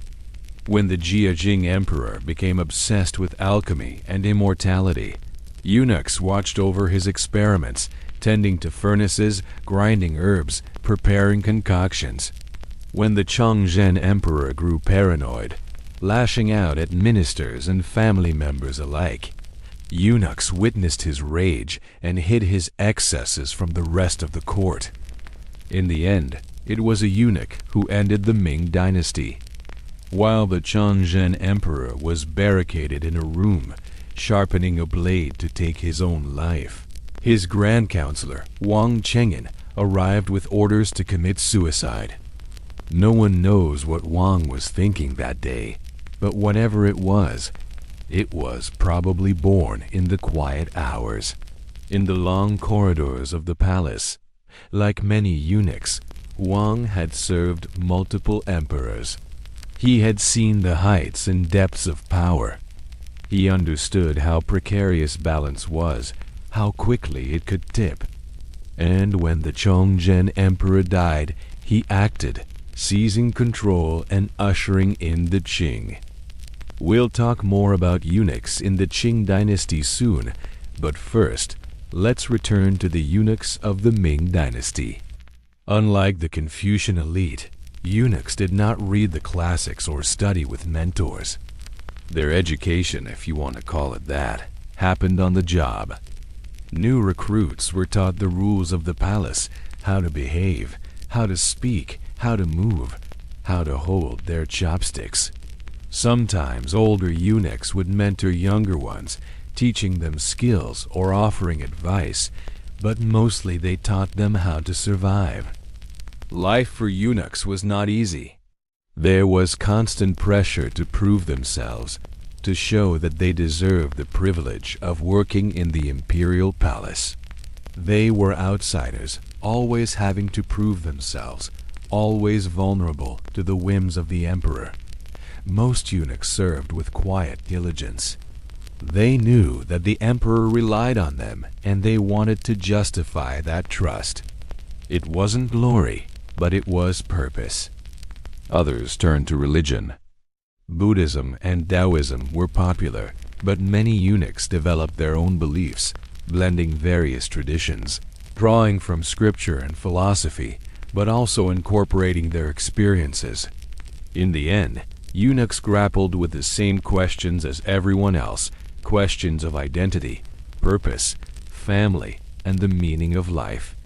When the Jiajing emperor became obsessed with alchemy and immortality, Eunuchs watched over his experiments, tending to furnaces, grinding herbs, preparing concoctions. When the Chongzhen emperor grew paranoid, lashing out at ministers and family members alike, eunuchs witnessed his rage and hid his excesses from the rest of the court. In the end, it was a eunuch who ended the Ming dynasty. While the Chongzhen emperor was barricaded in a room, sharpening a blade to take his own life, his grand counselor, Wang Chengyan, arrived with orders to commit suicide. No one knows what Wang was thinking that day, but whatever it was probably born in the quiet hours. In the long corridors of the palace, like many eunuchs, Wang had served multiple emperors. He had seen the heights and depths of power. He understood how precarious balance was, how quickly it could tip. And when the Chongzhen emperor died, he acted, seizing control and ushering in the Qing. We'll talk more about eunuchs in the Qing dynasty soon, but first, let's return to the eunuchs of the Ming dynasty. Unlike the Confucian elite, eunuchs did not read the classics or study with mentors. Their education, if you want to call it that, happened on the job. New recruits were taught the rules of the palace, how to behave, how to speak, how to move, how to hold their chopsticks. Sometimes older eunuchs would mentor younger ones, teaching them skills or offering advice, but mostly they taught them how to survive. Life for eunuchs was not easy. There was constant pressure to prove themselves, to show that they deserved the privilege of working in the imperial palace. They were outsiders, always having to prove themselves, always vulnerable to the whims of the emperor. Most eunuchs served with quiet diligence. They knew that the emperor relied on them, and they wanted to justify that trust. It wasn't glory, but it was purpose. Others turned to religion. Buddhism and Taoism were popular, but many eunuchs developed their own beliefs, blending various traditions, drawing from scripture and philosophy, but also incorporating their experiences. In the end, eunuchs grappled with the same questions as everyone else, questions of identity, purpose, family, and the meaning of life.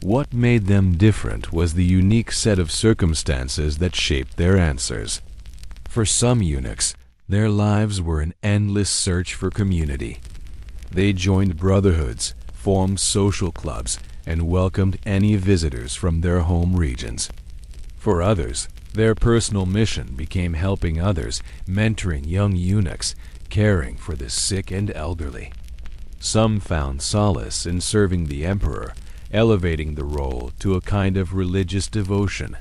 What made them different was the unique set of circumstances that shaped their answers. For some eunuchs, their lives were an endless search for community. They joined brotherhoods, formed social clubs, and welcomed any visitors from their home regions. For others, their personal mission became helping others, mentoring young eunuchs, caring for the sick and elderly. Some found solace in serving the emperor, elevating the role to a kind of religious devotion.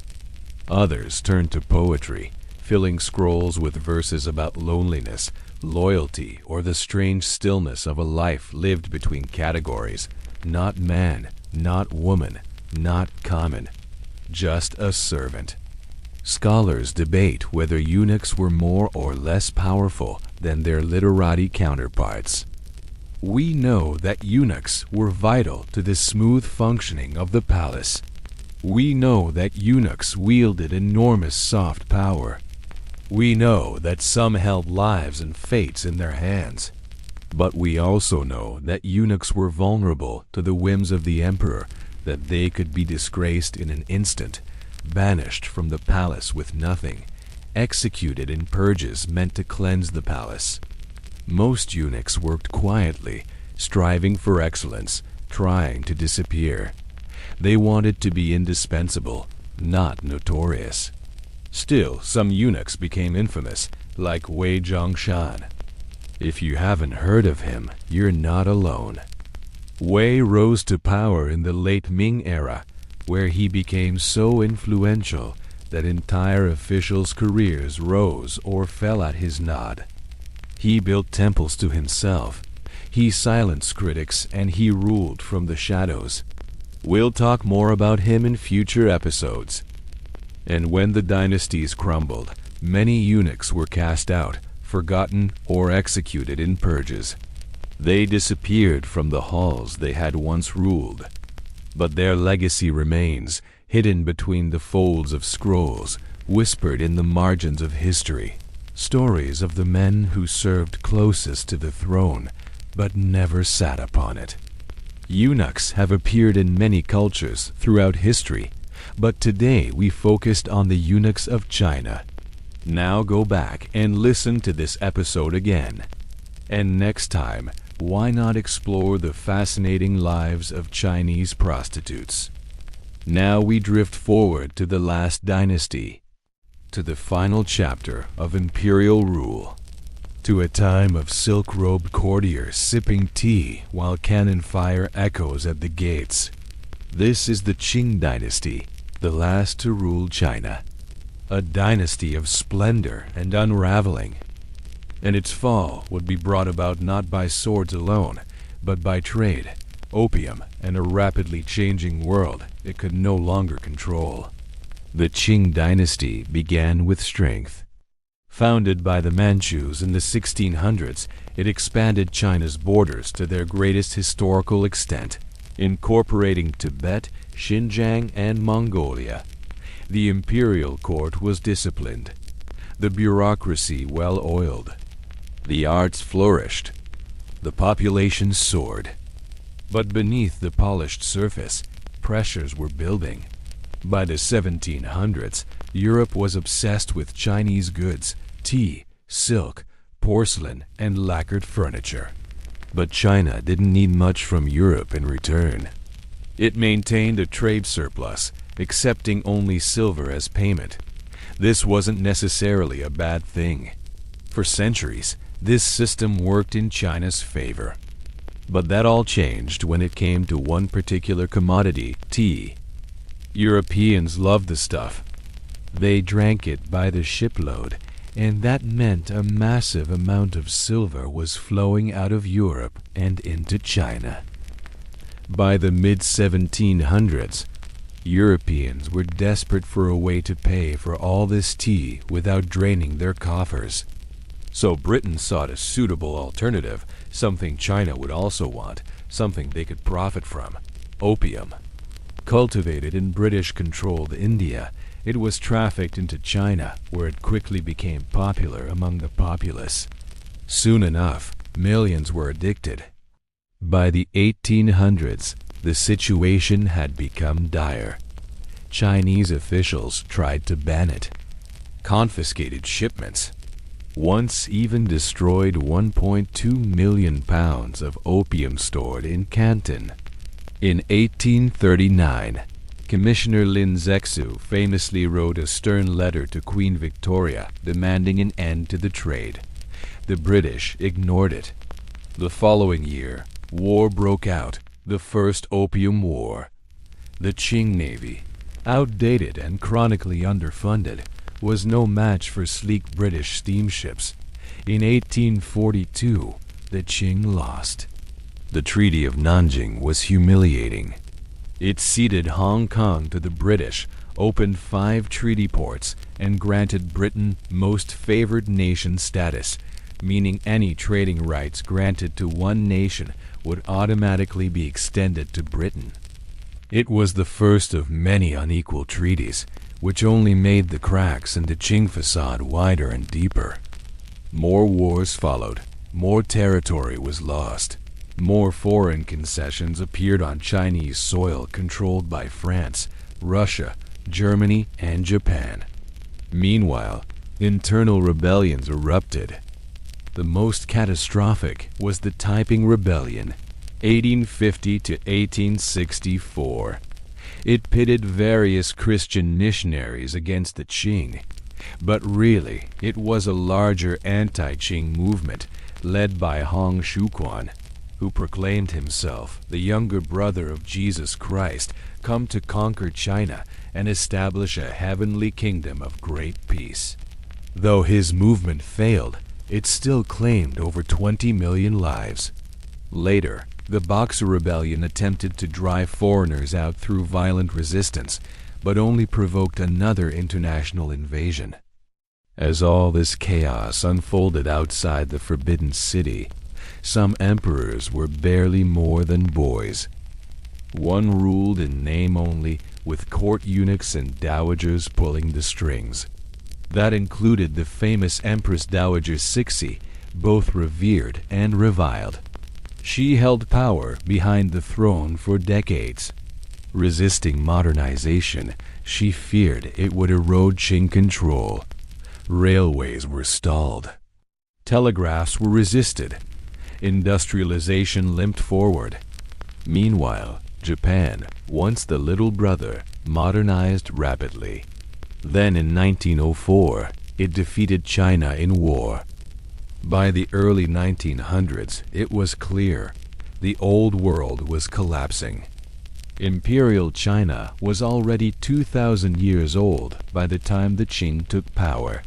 Others turned to poetry, filling scrolls with verses about loneliness, loyalty, or the strange stillness of a life lived between categories, not man, not woman, not common, just a servant. Scholars debate whether eunuchs were more or less powerful than their literati counterparts. We know that eunuchs were vital to the smooth functioning of the palace. We know that eunuchs wielded enormous soft power. We know that some held lives and fates in their hands. But we also know that eunuchs were vulnerable to the whims of the emperor, that they could be disgraced in an instant, banished from the palace with nothing, executed in purges meant to cleanse the palace. Most eunuchs worked quietly, striving for excellence, trying to disappear. They wanted to be indispensable, not notorious. Still, some eunuchs became infamous, like Wei Zhongshan. If you haven't heard of him, you're not alone. Wei rose to power in the late Ming era, where he became so influential that entire officials' careers rose or fell at his nod. He built temples to himself. He silenced critics, and he ruled from the shadows. We'll talk more about him in future episodes. And when the dynasties crumbled, many eunuchs were cast out, forgotten, or executed in purges. They disappeared from the halls they had once ruled, but their legacy remains, hidden between the folds of scrolls, whispered in the margins of history. Stories of the men who served closest to the throne, but never sat upon it. Eunuchs have appeared in many cultures throughout history, but today we focused on the eunuchs of China. Now go back and listen to this episode again. And next time, why not explore the fascinating lives of Chinese prostitutes? Now we drift forward to the last dynasty, to the final chapter of imperial rule, to a time of silk-robed courtiers sipping tea while cannon fire echoes at the gates. This is the Qing dynasty, the last to rule China, a dynasty of splendor and unraveling. And its fall would be brought about not by swords alone, but by trade, opium, and a rapidly changing world it could no longer control. The Qing dynasty began with strength. Founded by the Manchus in the 1600s, it expanded China's borders to their greatest historical extent, incorporating Tibet, Xinjiang, and Mongolia. The imperial court was disciplined, the bureaucracy well-oiled. The arts flourished, the population soared. But beneath the polished surface, pressures were building. By the 1700s, Europe was obsessed with Chinese goods, tea, silk, porcelain, and lacquered furniture. But China didn't need much from Europe in return. It maintained a trade surplus, accepting only silver as payment. This wasn't necessarily a bad thing. For centuries, this system worked in China's favor. But that all changed when it came to one particular commodity, tea. Europeans loved the stuff. They drank it by the shipload, and that meant a massive amount of silver was flowing out of Europe and into China. By the mid-1700s, Europeans were desperate for a way to pay for all this tea without draining their coffers. So Britain sought a suitable alternative, something China would also want, something they could profit from: opium. Cultivated in British-controlled India, it was trafficked into China, where it quickly became popular among the populace. Soon enough, millions were addicted. By the 1800s, the situation had become dire. Chinese officials tried to ban it, confiscated shipments, once even destroyed 1.2 million pounds of opium stored in Canton. In 1839, Commissioner Lin Zexu famously wrote a stern letter to Queen Victoria demanding an end to the trade. The British ignored it. The following year, war broke out, the First Opium War. The Qing Navy, outdated and chronically underfunded, was no match for sleek British steamships. In 1842, the Qing lost. The Treaty of Nanjing was humiliating. It ceded Hong Kong to the British, opened 5 treaty ports, and granted Britain most favored nation status, meaning any trading rights granted to one nation would automatically be extended to Britain. It was the first of many unequal treaties, which only made the cracks in the Qing facade wider and deeper. More wars followed, more territory was lost, more foreign concessions appeared on Chinese soil controlled by France, Russia, Germany, and Japan. Meanwhile, internal rebellions erupted. The most catastrophic was the Taiping Rebellion, 1850 to 1864. It pitted various Christian missionaries against the Qing, but really it was a larger anti-Qing movement led by Hong Xiuquan, who proclaimed himself the younger brother of Jesus Christ, come to conquer China and establish a heavenly kingdom of great peace. Though his movement failed, it still claimed over 20 million lives. Later, the Boxer Rebellion attempted to drive foreigners out through violent resistance, but only provoked another international invasion. As all this chaos unfolded outside the Forbidden City, Some emperors were barely more than boys. One ruled in name only, with court eunuchs and dowagers pulling the strings. That included the famous Empress Dowager Cixi, both revered and reviled. She held power behind the throne for decades. Resisting modernization, she feared it would erode Qing control. Railways were stalled. Telegraphs were resisted. Industrialization limped forward. Meanwhile, Japan, once the little brother, modernized rapidly. Then in 1904, it defeated China in war. By the early 1900s, it was clear the old world was collapsing. Imperial China was already 2,000 years old by the time the Qing took power.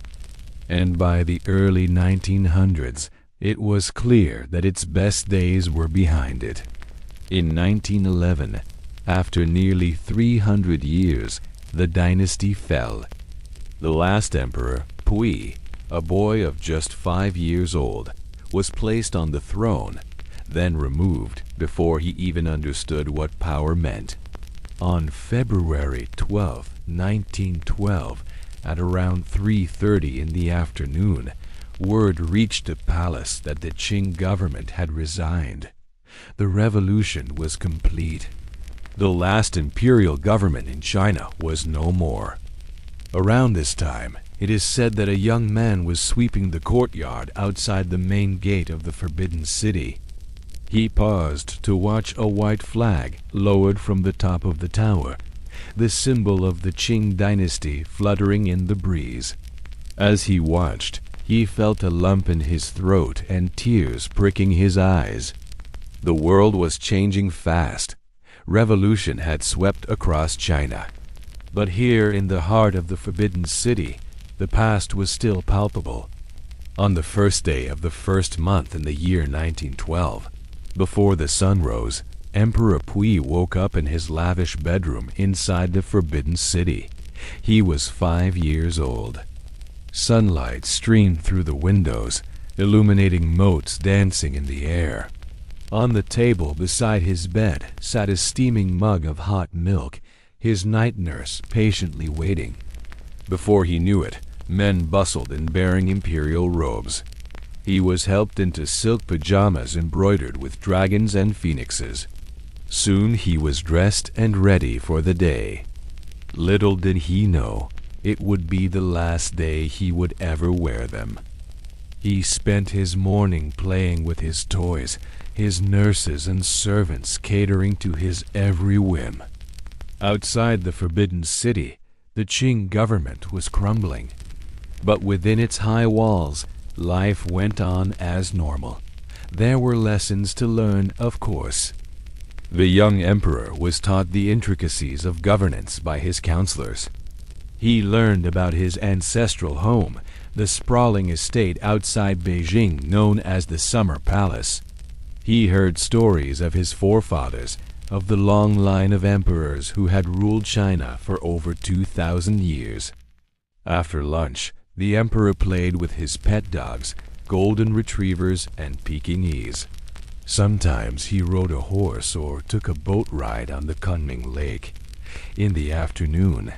And by the early 1900s, it was clear that its best days were behind it. In 1911, after nearly 300 years, the dynasty fell. The last emperor, Pui, a boy of just 5 years old, was placed on the throne, then removed before he even understood what power meant. On February 12, 1912, at around 3:30 in the afternoon, word reached the palace that the Qing government had resigned. The revolution was complete. The last imperial government in China was no more. Around this time, it is said that a young man was sweeping the courtyard outside the main gate of the Forbidden City. He paused to watch a white flag lowered from the top of the tower, the symbol of the Qing dynasty fluttering in the breeze. As he watched, he felt a lump in his throat and tears pricking his eyes. The world was changing fast. Revolution had swept across China. But here in the heart of the Forbidden City, the past was still palpable. On the first day of the first month in the year 1912, before the sun rose, Emperor Pui woke up in his lavish bedroom inside the Forbidden City. He was 5 years old. Sunlight streamed through the windows, illuminating motes dancing in the air. On the table beside his bed sat a steaming mug of hot milk, his night nurse patiently waiting. Before he knew it, men bustled in bearing imperial robes. He was helped into silk pajamas embroidered with dragons and phoenixes. Soon he was dressed and ready for the day. Little did he know, it would be the last day he would ever wear them. He spent his morning playing with his toys, his nurses and servants catering to his every whim. Outside the Forbidden City, the Qing government was crumbling. But within its high walls, life went on as normal. There were lessons to learn, of course. The young emperor was taught the intricacies of governance by his counselors. He learned about his ancestral home, the sprawling estate outside Beijing known as the Summer Palace. He heard stories of his forefathers, of the long line of emperors who had ruled China for over 2,000 years. After lunch, the emperor played with his pet dogs, golden retrievers and Pekingese. Sometimes he rode a horse or took a boat ride on the Kunming Lake. In the afternoon,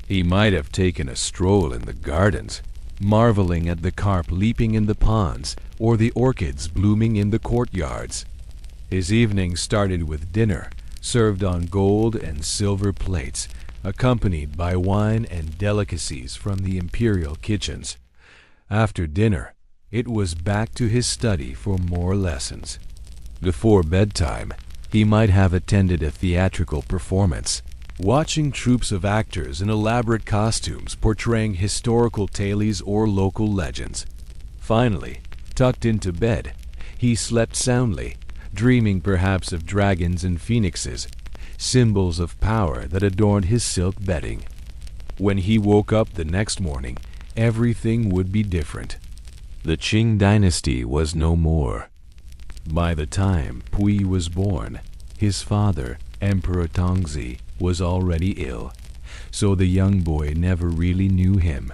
he might have taken a stroll in the gardens, marveling at the carp leaping in the ponds or the orchids blooming in the courtyards. His evening started with dinner, served on gold and silver plates, accompanied by wine and delicacies from the imperial kitchens. After dinner, it was back to his study for more lessons. Before bedtime, he might have attended a theatrical performance, watching troops of actors in elaborate costumes portraying historical tales or local legends. Finally, tucked into bed, he slept soundly, dreaming perhaps of dragons and phoenixes, symbols of power that adorned his silk bedding. When he woke up the next morning, everything would be different. The Qing dynasty was no more. By the time Pui was born, his father, Emperor Tongzi, was already ill, so the young boy never really knew him.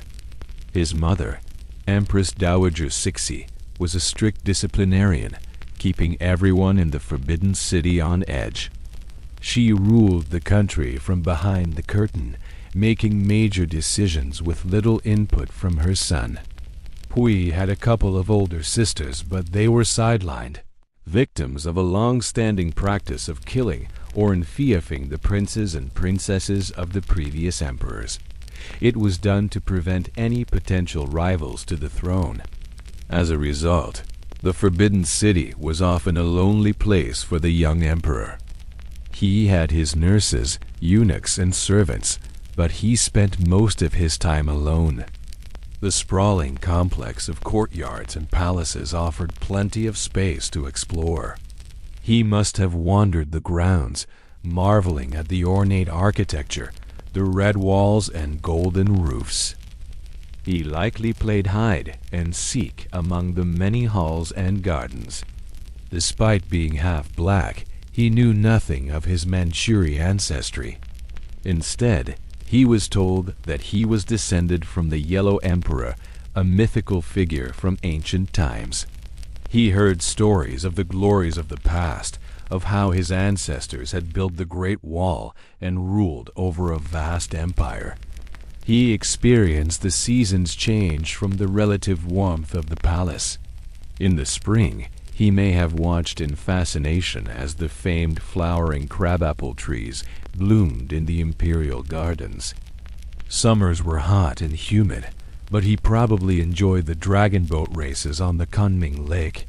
His mother, Empress Dowager Cixi, was a strict disciplinarian, keeping everyone in the Forbidden City on edge. She ruled the country from behind the curtain, making major decisions with little input from her son. Pui had a couple of older sisters, but they were sidelined, victims of a long-standing practice of killing or enfeoffing the princes and princesses of the previous emperors. It was done to prevent any potential rivals to the throne. As a result, the Forbidden City was often a lonely place for the young emperor. He had his nurses, eunuchs, and servants, but he spent most of his time alone. The sprawling complex of courtyards and palaces offered plenty of space to explore. He must have wandered the grounds, marveling at the ornate architecture, the red walls and golden roofs. He likely played hide and seek among the many halls and gardens. Despite being half black, he knew nothing of his Manchurian ancestry. Instead, he was told that he was descended from the Yellow Emperor, a mythical figure from ancient times. He heard stories of the glories of the past, of how his ancestors had built the Great Wall and ruled over a vast empire. He experienced the seasons change from the relative warmth of the palace. In the spring, he may have watched in fascination as the famed flowering crabapple trees bloomed in the imperial gardens. Summers were hot and humid, but he probably enjoyed the dragon boat races on the Kunming Lake.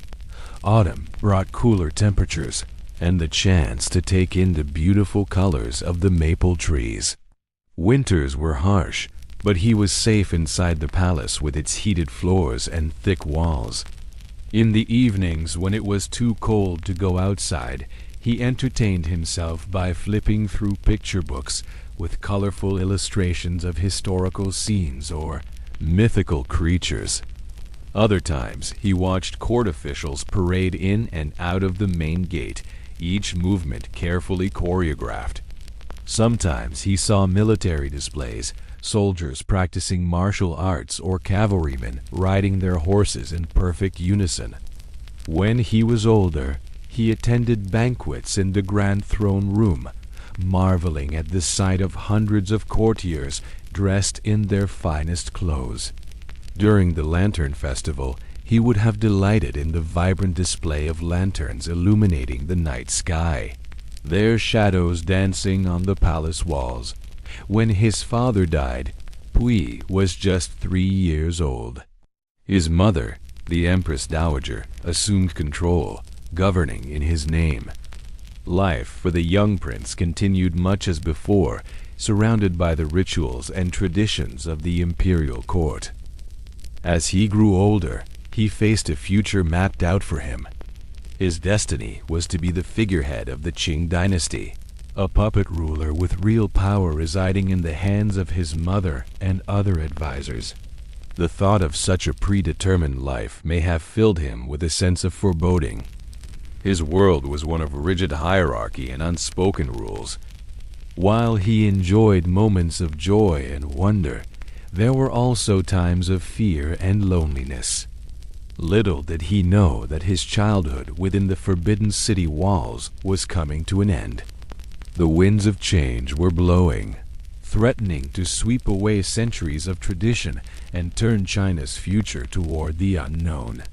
Autumn brought cooler temperatures and the chance to take in the beautiful colors of the maple trees. Winters were harsh, but he was safe inside the palace with its heated floors and thick walls. In the evenings, when it was too cold to go outside, he entertained himself by flipping through picture books with colorful illustrations of historical scenes or mythical creatures. Other times, he watched court officials parade in and out of the main gate, each movement carefully choreographed. Sometimes he saw military displays, soldiers practicing martial arts or cavalrymen riding their horses in perfect unison. When he was older, he attended banquets in the Grand Throne Room, marveling at the sight of hundreds of courtiers dressed in their finest clothes. During the Lantern Festival, he would have delighted in the vibrant display of lanterns illuminating the night sky, their shadows dancing on the palace walls. When his father died, Pui was just 3 years old. His mother, the Empress Dowager, assumed control, governing in his name. Life for the young prince continued much as before, surrounded by the rituals and traditions of the imperial court. As he grew older, he faced a future mapped out for him. His destiny was to be the figurehead of the Qing dynasty, a puppet ruler with real power residing in the hands of his mother and other advisors. The thought of such a predetermined life may have filled him with a sense of foreboding. His world was one of rigid hierarchy and unspoken rules. While he enjoyed moments of joy and wonder, there were also times of fear and loneliness. Little did he know that his childhood within the Forbidden City walls was coming to an end. The winds of change were blowing, threatening to sweep away centuries of tradition and turn China's future toward the unknown.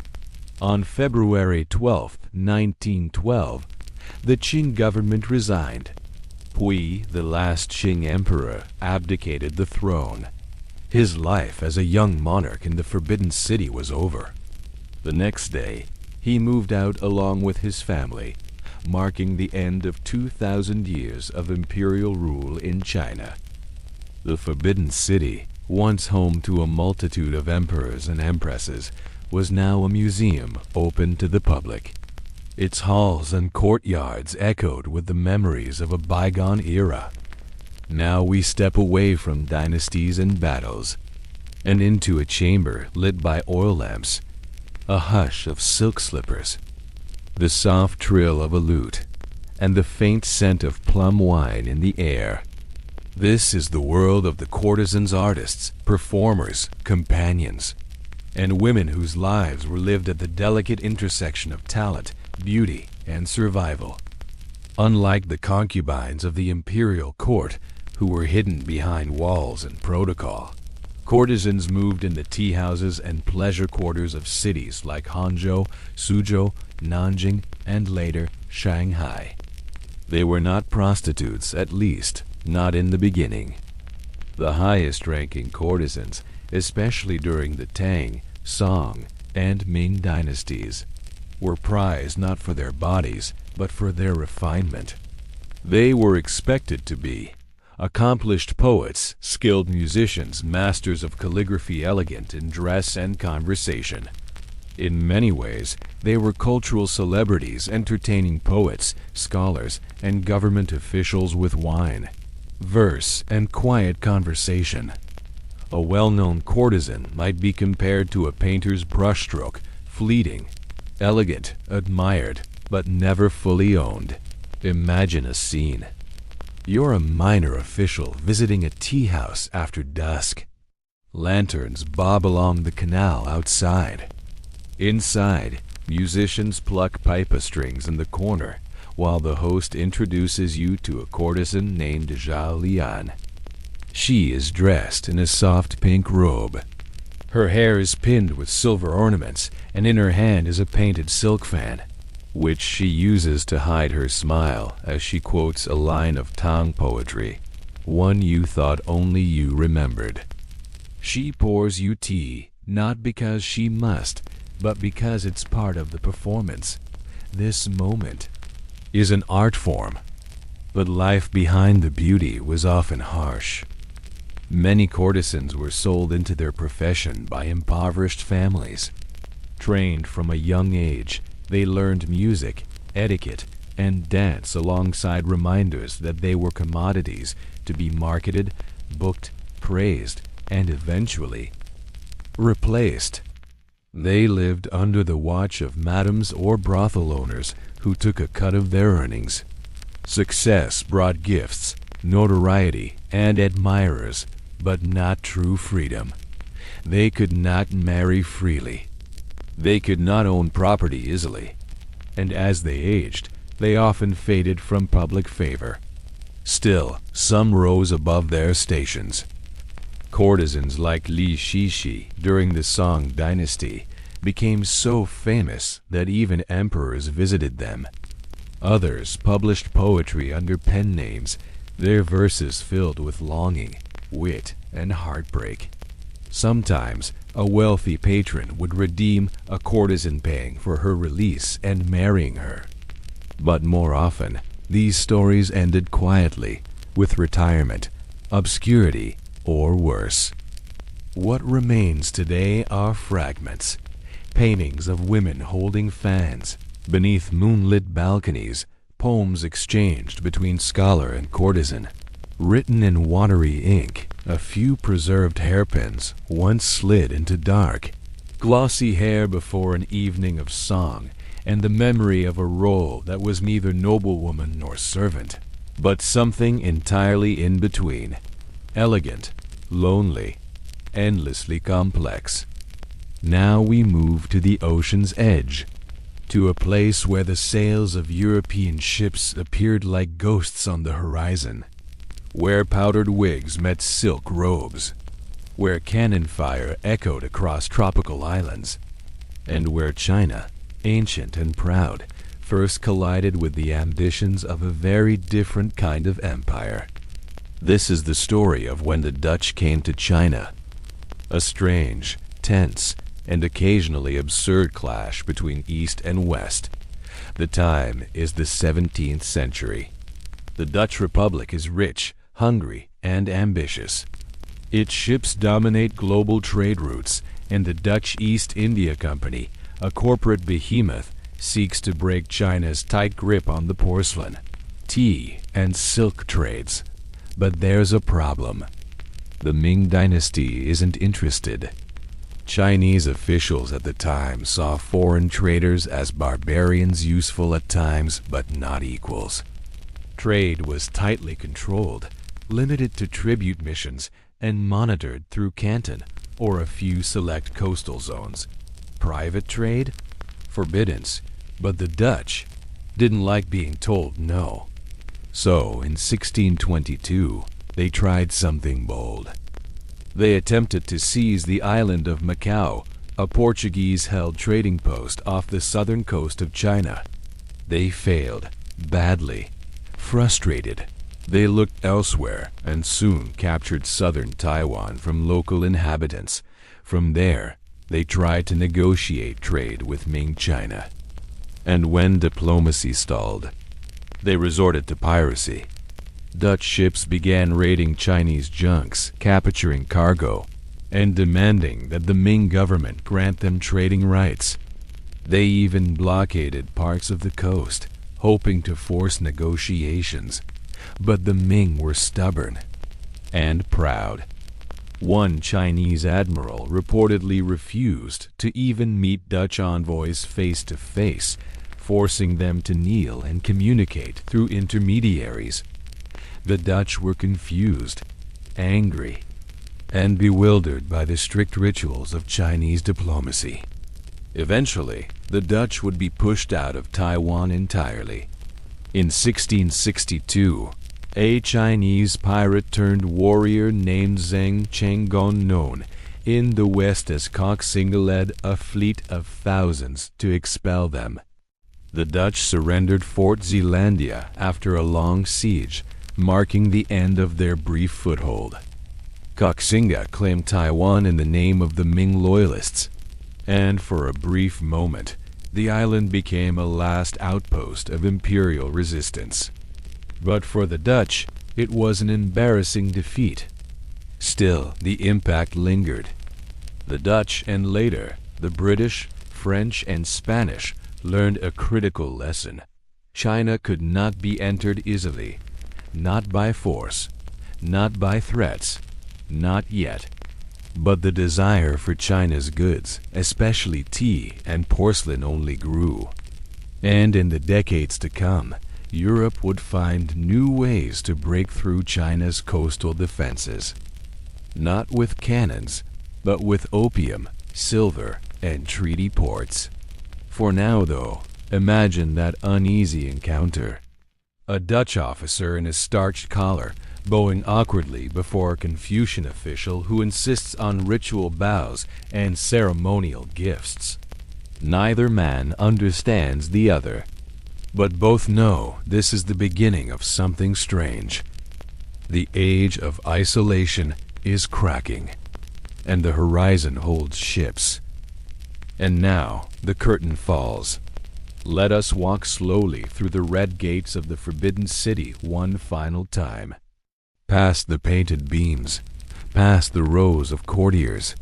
On February 12, 1912, the Qing government resigned. Pui, the last Qing emperor, abdicated the throne. His life as a young monarch in the Forbidden City was over. The next day, he moved out along with his family, marking the end of 2,000 years of imperial rule in China. The Forbidden City, once home to a multitude of emperors and empresses, was now a museum open to the public. Its halls and courtyards echoed with the memories of a bygone era. Now we step away from dynasties and battles, and into a chamber lit by oil lamps, a hush of silk slippers, the soft trill of a lute, and the faint scent of plum wine in the air. This is the world of the courtesans, artists, performers, companions, and women whose lives were lived at the delicate intersection of talent, beauty, and survival. Unlike the concubines of the imperial court, who were hidden behind walls and protocol, courtesans moved in the tea houses and pleasure quarters of cities like Hangzhou, Suzhou, Nanjing, and later Shanghai. They were not prostitutes, at least not in the beginning. The highest-ranking courtesans, especially during the Tang, Song, and Ming dynasties, were prized not for their bodies, but for their refinement. They were expected to be accomplished poets, skilled musicians, masters of calligraphy, elegant in dress and conversation. In many ways, they were cultural celebrities, entertaining poets, scholars, and government officials with wine, verse, and quiet conversation. A well-known courtesan might be compared to a painter's brushstroke, fleeting, elegant, admired, but never fully owned. Imagine a scene. You're a minor official visiting a tea house after dusk. Lanterns bob along the canal outside. Inside, musicians pluck pipa strings in the corner, while the host introduces you to a courtesan named Zhao Lian. She is dressed in a soft pink robe. Her hair is pinned with silver ornaments, and in her hand is a painted silk fan, which she uses to hide her smile as she quotes a line of Tang poetry, one you thought only you remembered. She pours you tea, not because she must, but because it's part of the performance. This moment is an art form, but life behind the beauty was often harsh. Many courtesans were sold into their profession by impoverished families. Trained from a young age, they learned music, etiquette, and dance alongside reminders that they were commodities to be marketed, booked, praised, and eventually replaced. They lived under the watch of madams or brothel owners who took a cut of their earnings. Success brought gifts, notoriety, and admirers, but not true freedom. They could not marry freely. They could not own property easily, and as they aged, they often faded from public favor. Still, some rose above their stations. Courtesans like Li Shishi during the Song dynasty became so famous that even emperors visited them. Others published poetry under pen names, their verses filled with longing, wit, and heartbreak. Sometimes, a wealthy patron would redeem a courtesan paying for her release and marrying her. But more often, these stories ended quietly, with retirement, obscurity, or worse. What remains today are fragments, paintings of women holding fans beneath moonlit balconies, poems exchanged between scholar and courtesan, written in watery ink, a few preserved hairpins once slid into dark, glossy hair before an evening of song, and the memory of a role that was neither noblewoman nor servant, but something entirely in between, elegant, lonely, endlessly complex. Now we move to the ocean's edge, to a place where the sails of European ships appeared like ghosts on the horizon, where powdered wigs met silk robes, where cannon fire echoed across tropical islands, and where China, ancient and proud, first collided with the ambitions of a very different kind of empire. This is the story of when the Dutch came to China, a strange, tense, and occasionally absurd clash between East and West. The time is the 17th century. The Dutch Republic is rich, hungry, and ambitious. Its ships dominate global trade routes, and the Dutch East India Company, a corporate behemoth, seeks to break China's tight grip on the porcelain, tea, and silk trades. But there's a problem. The Ming dynasty isn't interested. Chinese officials at the time saw foreign traders as barbarians, useful at times, but not equals. Trade was tightly controlled, limited to tribute missions, and monitored through Canton or a few select coastal zones. Private trade? Forbidden. But the Dutch didn't like being told no. So, in 1622, they tried something bold. They attempted to seize the island of Macau, a Portuguese-held trading post off the southern coast of China. They failed, badly. Frustrated, they looked elsewhere and soon captured southern Taiwan from local inhabitants. From there, they tried to negotiate trade with Ming China. And when diplomacy stalled, they resorted to piracy. Dutch ships began raiding Chinese junks, capturing cargo, and demanding that the Ming government grant them trading rights. They even blockaded parts of the coast, hoping to force negotiations. But the Ming were stubborn and proud. One Chinese admiral reportedly refused to even meet Dutch envoys face to face, forcing them to kneel and communicate through intermediaries. The Dutch were confused, angry, and bewildered by the strict rituals of Chinese diplomacy. Eventually, the Dutch would be pushed out of Taiwan entirely. In 1662, a Chinese pirate-turned-warrior named Zheng Chenggong, known in the West as Coxing, led a fleet of thousands to expel them. The Dutch surrendered Fort Zeelandia after a long siege, marking the end of their brief foothold. Koxinga claimed Taiwan in the name of the Ming loyalists, and for a brief moment, the island became a last outpost of imperial resistance. But for the Dutch, it was an embarrassing defeat. Still, the impact lingered. The Dutch, and later the British, French, and Spanish, learned a critical lesson. China could not be entered easily, not by force, not by threats, not yet. But the desire for China's goods, especially tea and porcelain, only grew. And in the decades to come, Europe would find new ways to break through China's coastal defenses. Not with cannons, but with opium, silver, and treaty ports. For now, though, imagine that uneasy encounter. A Dutch officer in a starched collar, bowing awkwardly before a Confucian official who insists on ritual bows and ceremonial gifts. Neither man understands the other, but both know this is the beginning of something strange. The age of isolation is cracking, and the horizon holds ships. And now the curtain falls. Let us walk slowly through the red gates of the Forbidden City one final time. Past the painted beams, past the rows of courtiers,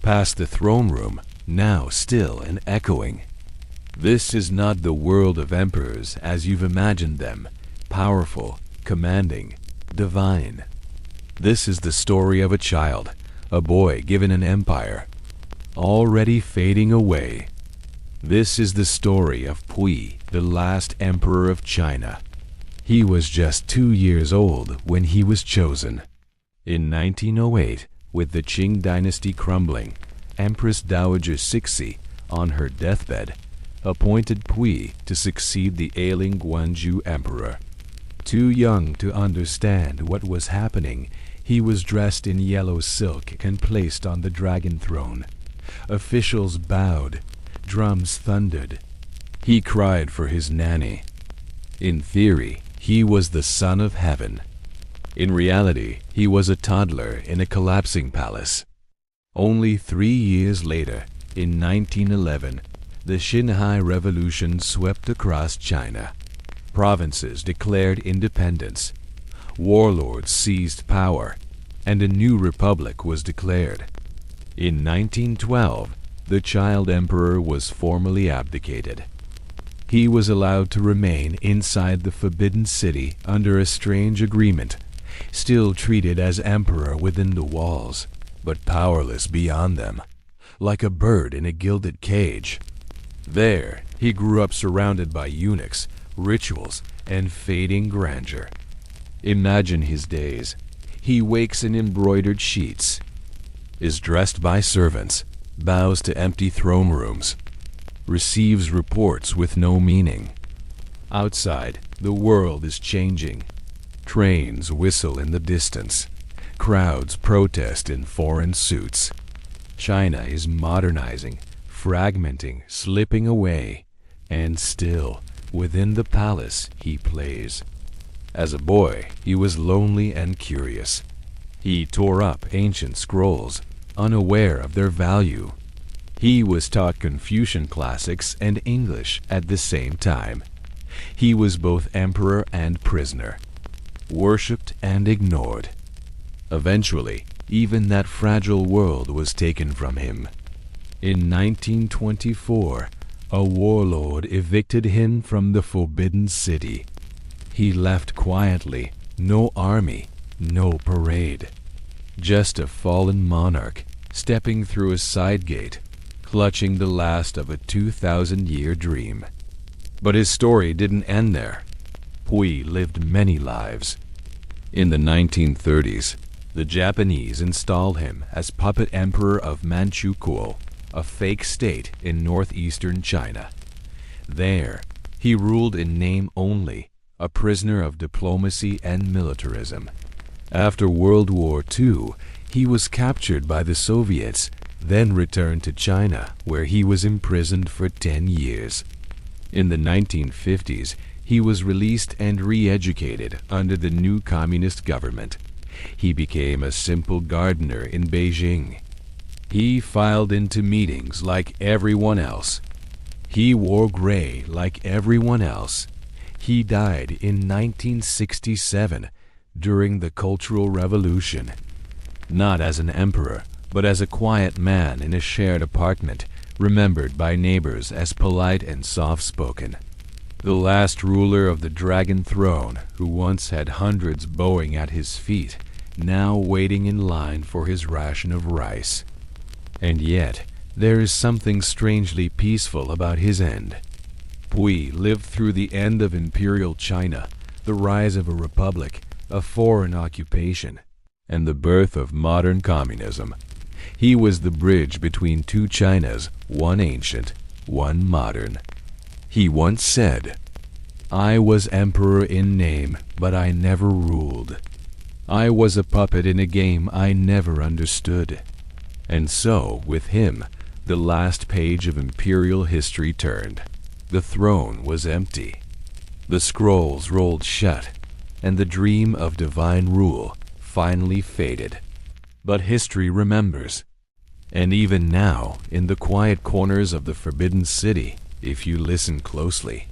past the throne room, now still and echoing. This is not the world of emperors as you've imagined them, powerful, commanding, divine. This is the story of a child, a boy given an empire, already fading away. This is the story of Pui, the last emperor of China. He was just 2 years old when he was chosen. In 1908, with the Qing dynasty crumbling, Empress Dowager Cixi, on her deathbed, appointed Pui to succeed the ailing Guangzhou emperor. Too young to understand what was happening, he was dressed in yellow silk and placed on the dragon throne. Officials bowed, drums thundered. He cried for his nanny. In theory, he was the son of heaven. In reality, he was a toddler in a collapsing palace. Only 3 years later, in 1911, the Xinhai Revolution swept across China. Provinces declared independence. Warlords seized power, and a new republic was declared. In 1912, the child emperor was formally abdicated. He was allowed to remain inside the Forbidden City under a strange agreement, still treated as emperor within the walls, but powerless beyond them, like a bird in a gilded cage. There, he grew up surrounded by eunuchs, rituals, and fading grandeur. Imagine his days. He wakes in embroidered sheets, is dressed by servants, bows to empty throne rooms, receives reports with no meaning. Outside, the world is changing. Trains whistle in the distance. Crowds protest in foreign suits. China is modernizing, fragmenting, slipping away, and still, within the palace, he plays. As a boy, he was lonely and curious. He tore up ancient scrolls, unaware of their value. He was taught Confucian classics and English at the same time. He was both emperor and prisoner, worshipped and ignored. Eventually, even that fragile world was taken from him. In 1924, a warlord evicted him from the Forbidden City. He left quietly, no army, no parade. Just a fallen monarch, stepping through a side gate, clutching the last of a 2,000-year dream. But his story didn't end there. Hui lived many lives. In the 1930s, the Japanese installed him as puppet emperor of Manchukuo, a fake state in northeastern China. There, he ruled in name only, a prisoner of diplomacy and militarism. After World War II, he was captured by the Soviets, then returned to China, where he was imprisoned for 10 years. In the 1950s, he was released and re-educated under the new communist government. He became a simple gardener in Beijing. He filed into meetings like everyone else. He wore gray like everyone else. He died in 1967 during the Cultural Revolution. Not as an emperor, but as a quiet man in a shared apartment, remembered by neighbors as polite and soft-spoken. The last ruler of the Dragon Throne, who once had hundreds bowing at his feet, now waiting in line for his ration of rice. And yet, there is something strangely peaceful about his end. Hui lived through the end of imperial China, the rise of a republic, a foreign occupation, and the birth of modern communism. He was the bridge between two Chinas, one ancient, one modern. He once said, "I was emperor in name, but I never ruled. I was a puppet in a game I never understood." And so, with him, the last page of imperial history turned. The throne was empty. The scrolls rolled shut, and the dream of divine rule finally faded. But history remembers. And even now, in the quiet corners of the Forbidden City, if you listen closely,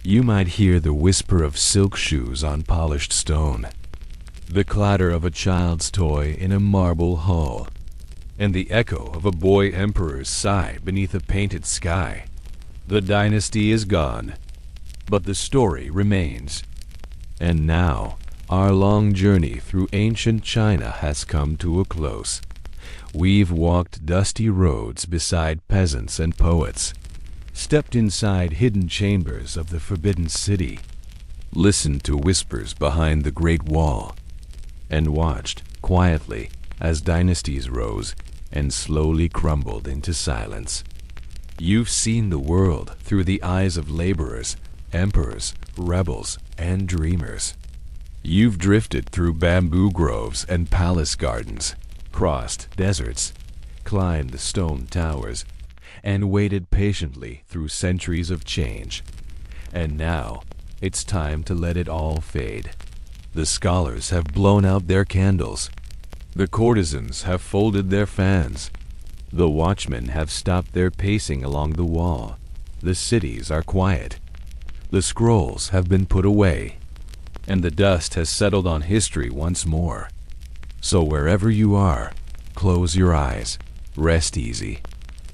you might hear the whisper of silk shoes on polished stone, the clatter of a child's toy in a marble hall, and the echo of a boy emperor's sigh beneath a painted sky. The dynasty is gone, but the story remains. And now, our long journey through ancient China has come to a close. We've walked dusty roads beside peasants and poets, stepped inside hidden chambers of the Forbidden City, listened to whispers behind the Great Wall, and watched quietly as dynasties rose and slowly crumbled into silence. You've seen the world through the eyes of laborers, emperors, rebels, and dreamers. You've drifted through bamboo groves and palace gardens, crossed deserts, climbed the stone towers, and waited patiently through centuries of change. And now, it's time to let it all fade. The scholars have blown out their candles. The courtesans have folded their fans. The watchmen have stopped their pacing along the wall. The cities are quiet. The scrolls have been put away, and the dust has settled on history once more. So wherever you are, close your eyes, rest easy.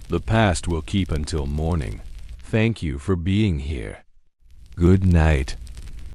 The past will keep until morning. Thank you for being here. Good night.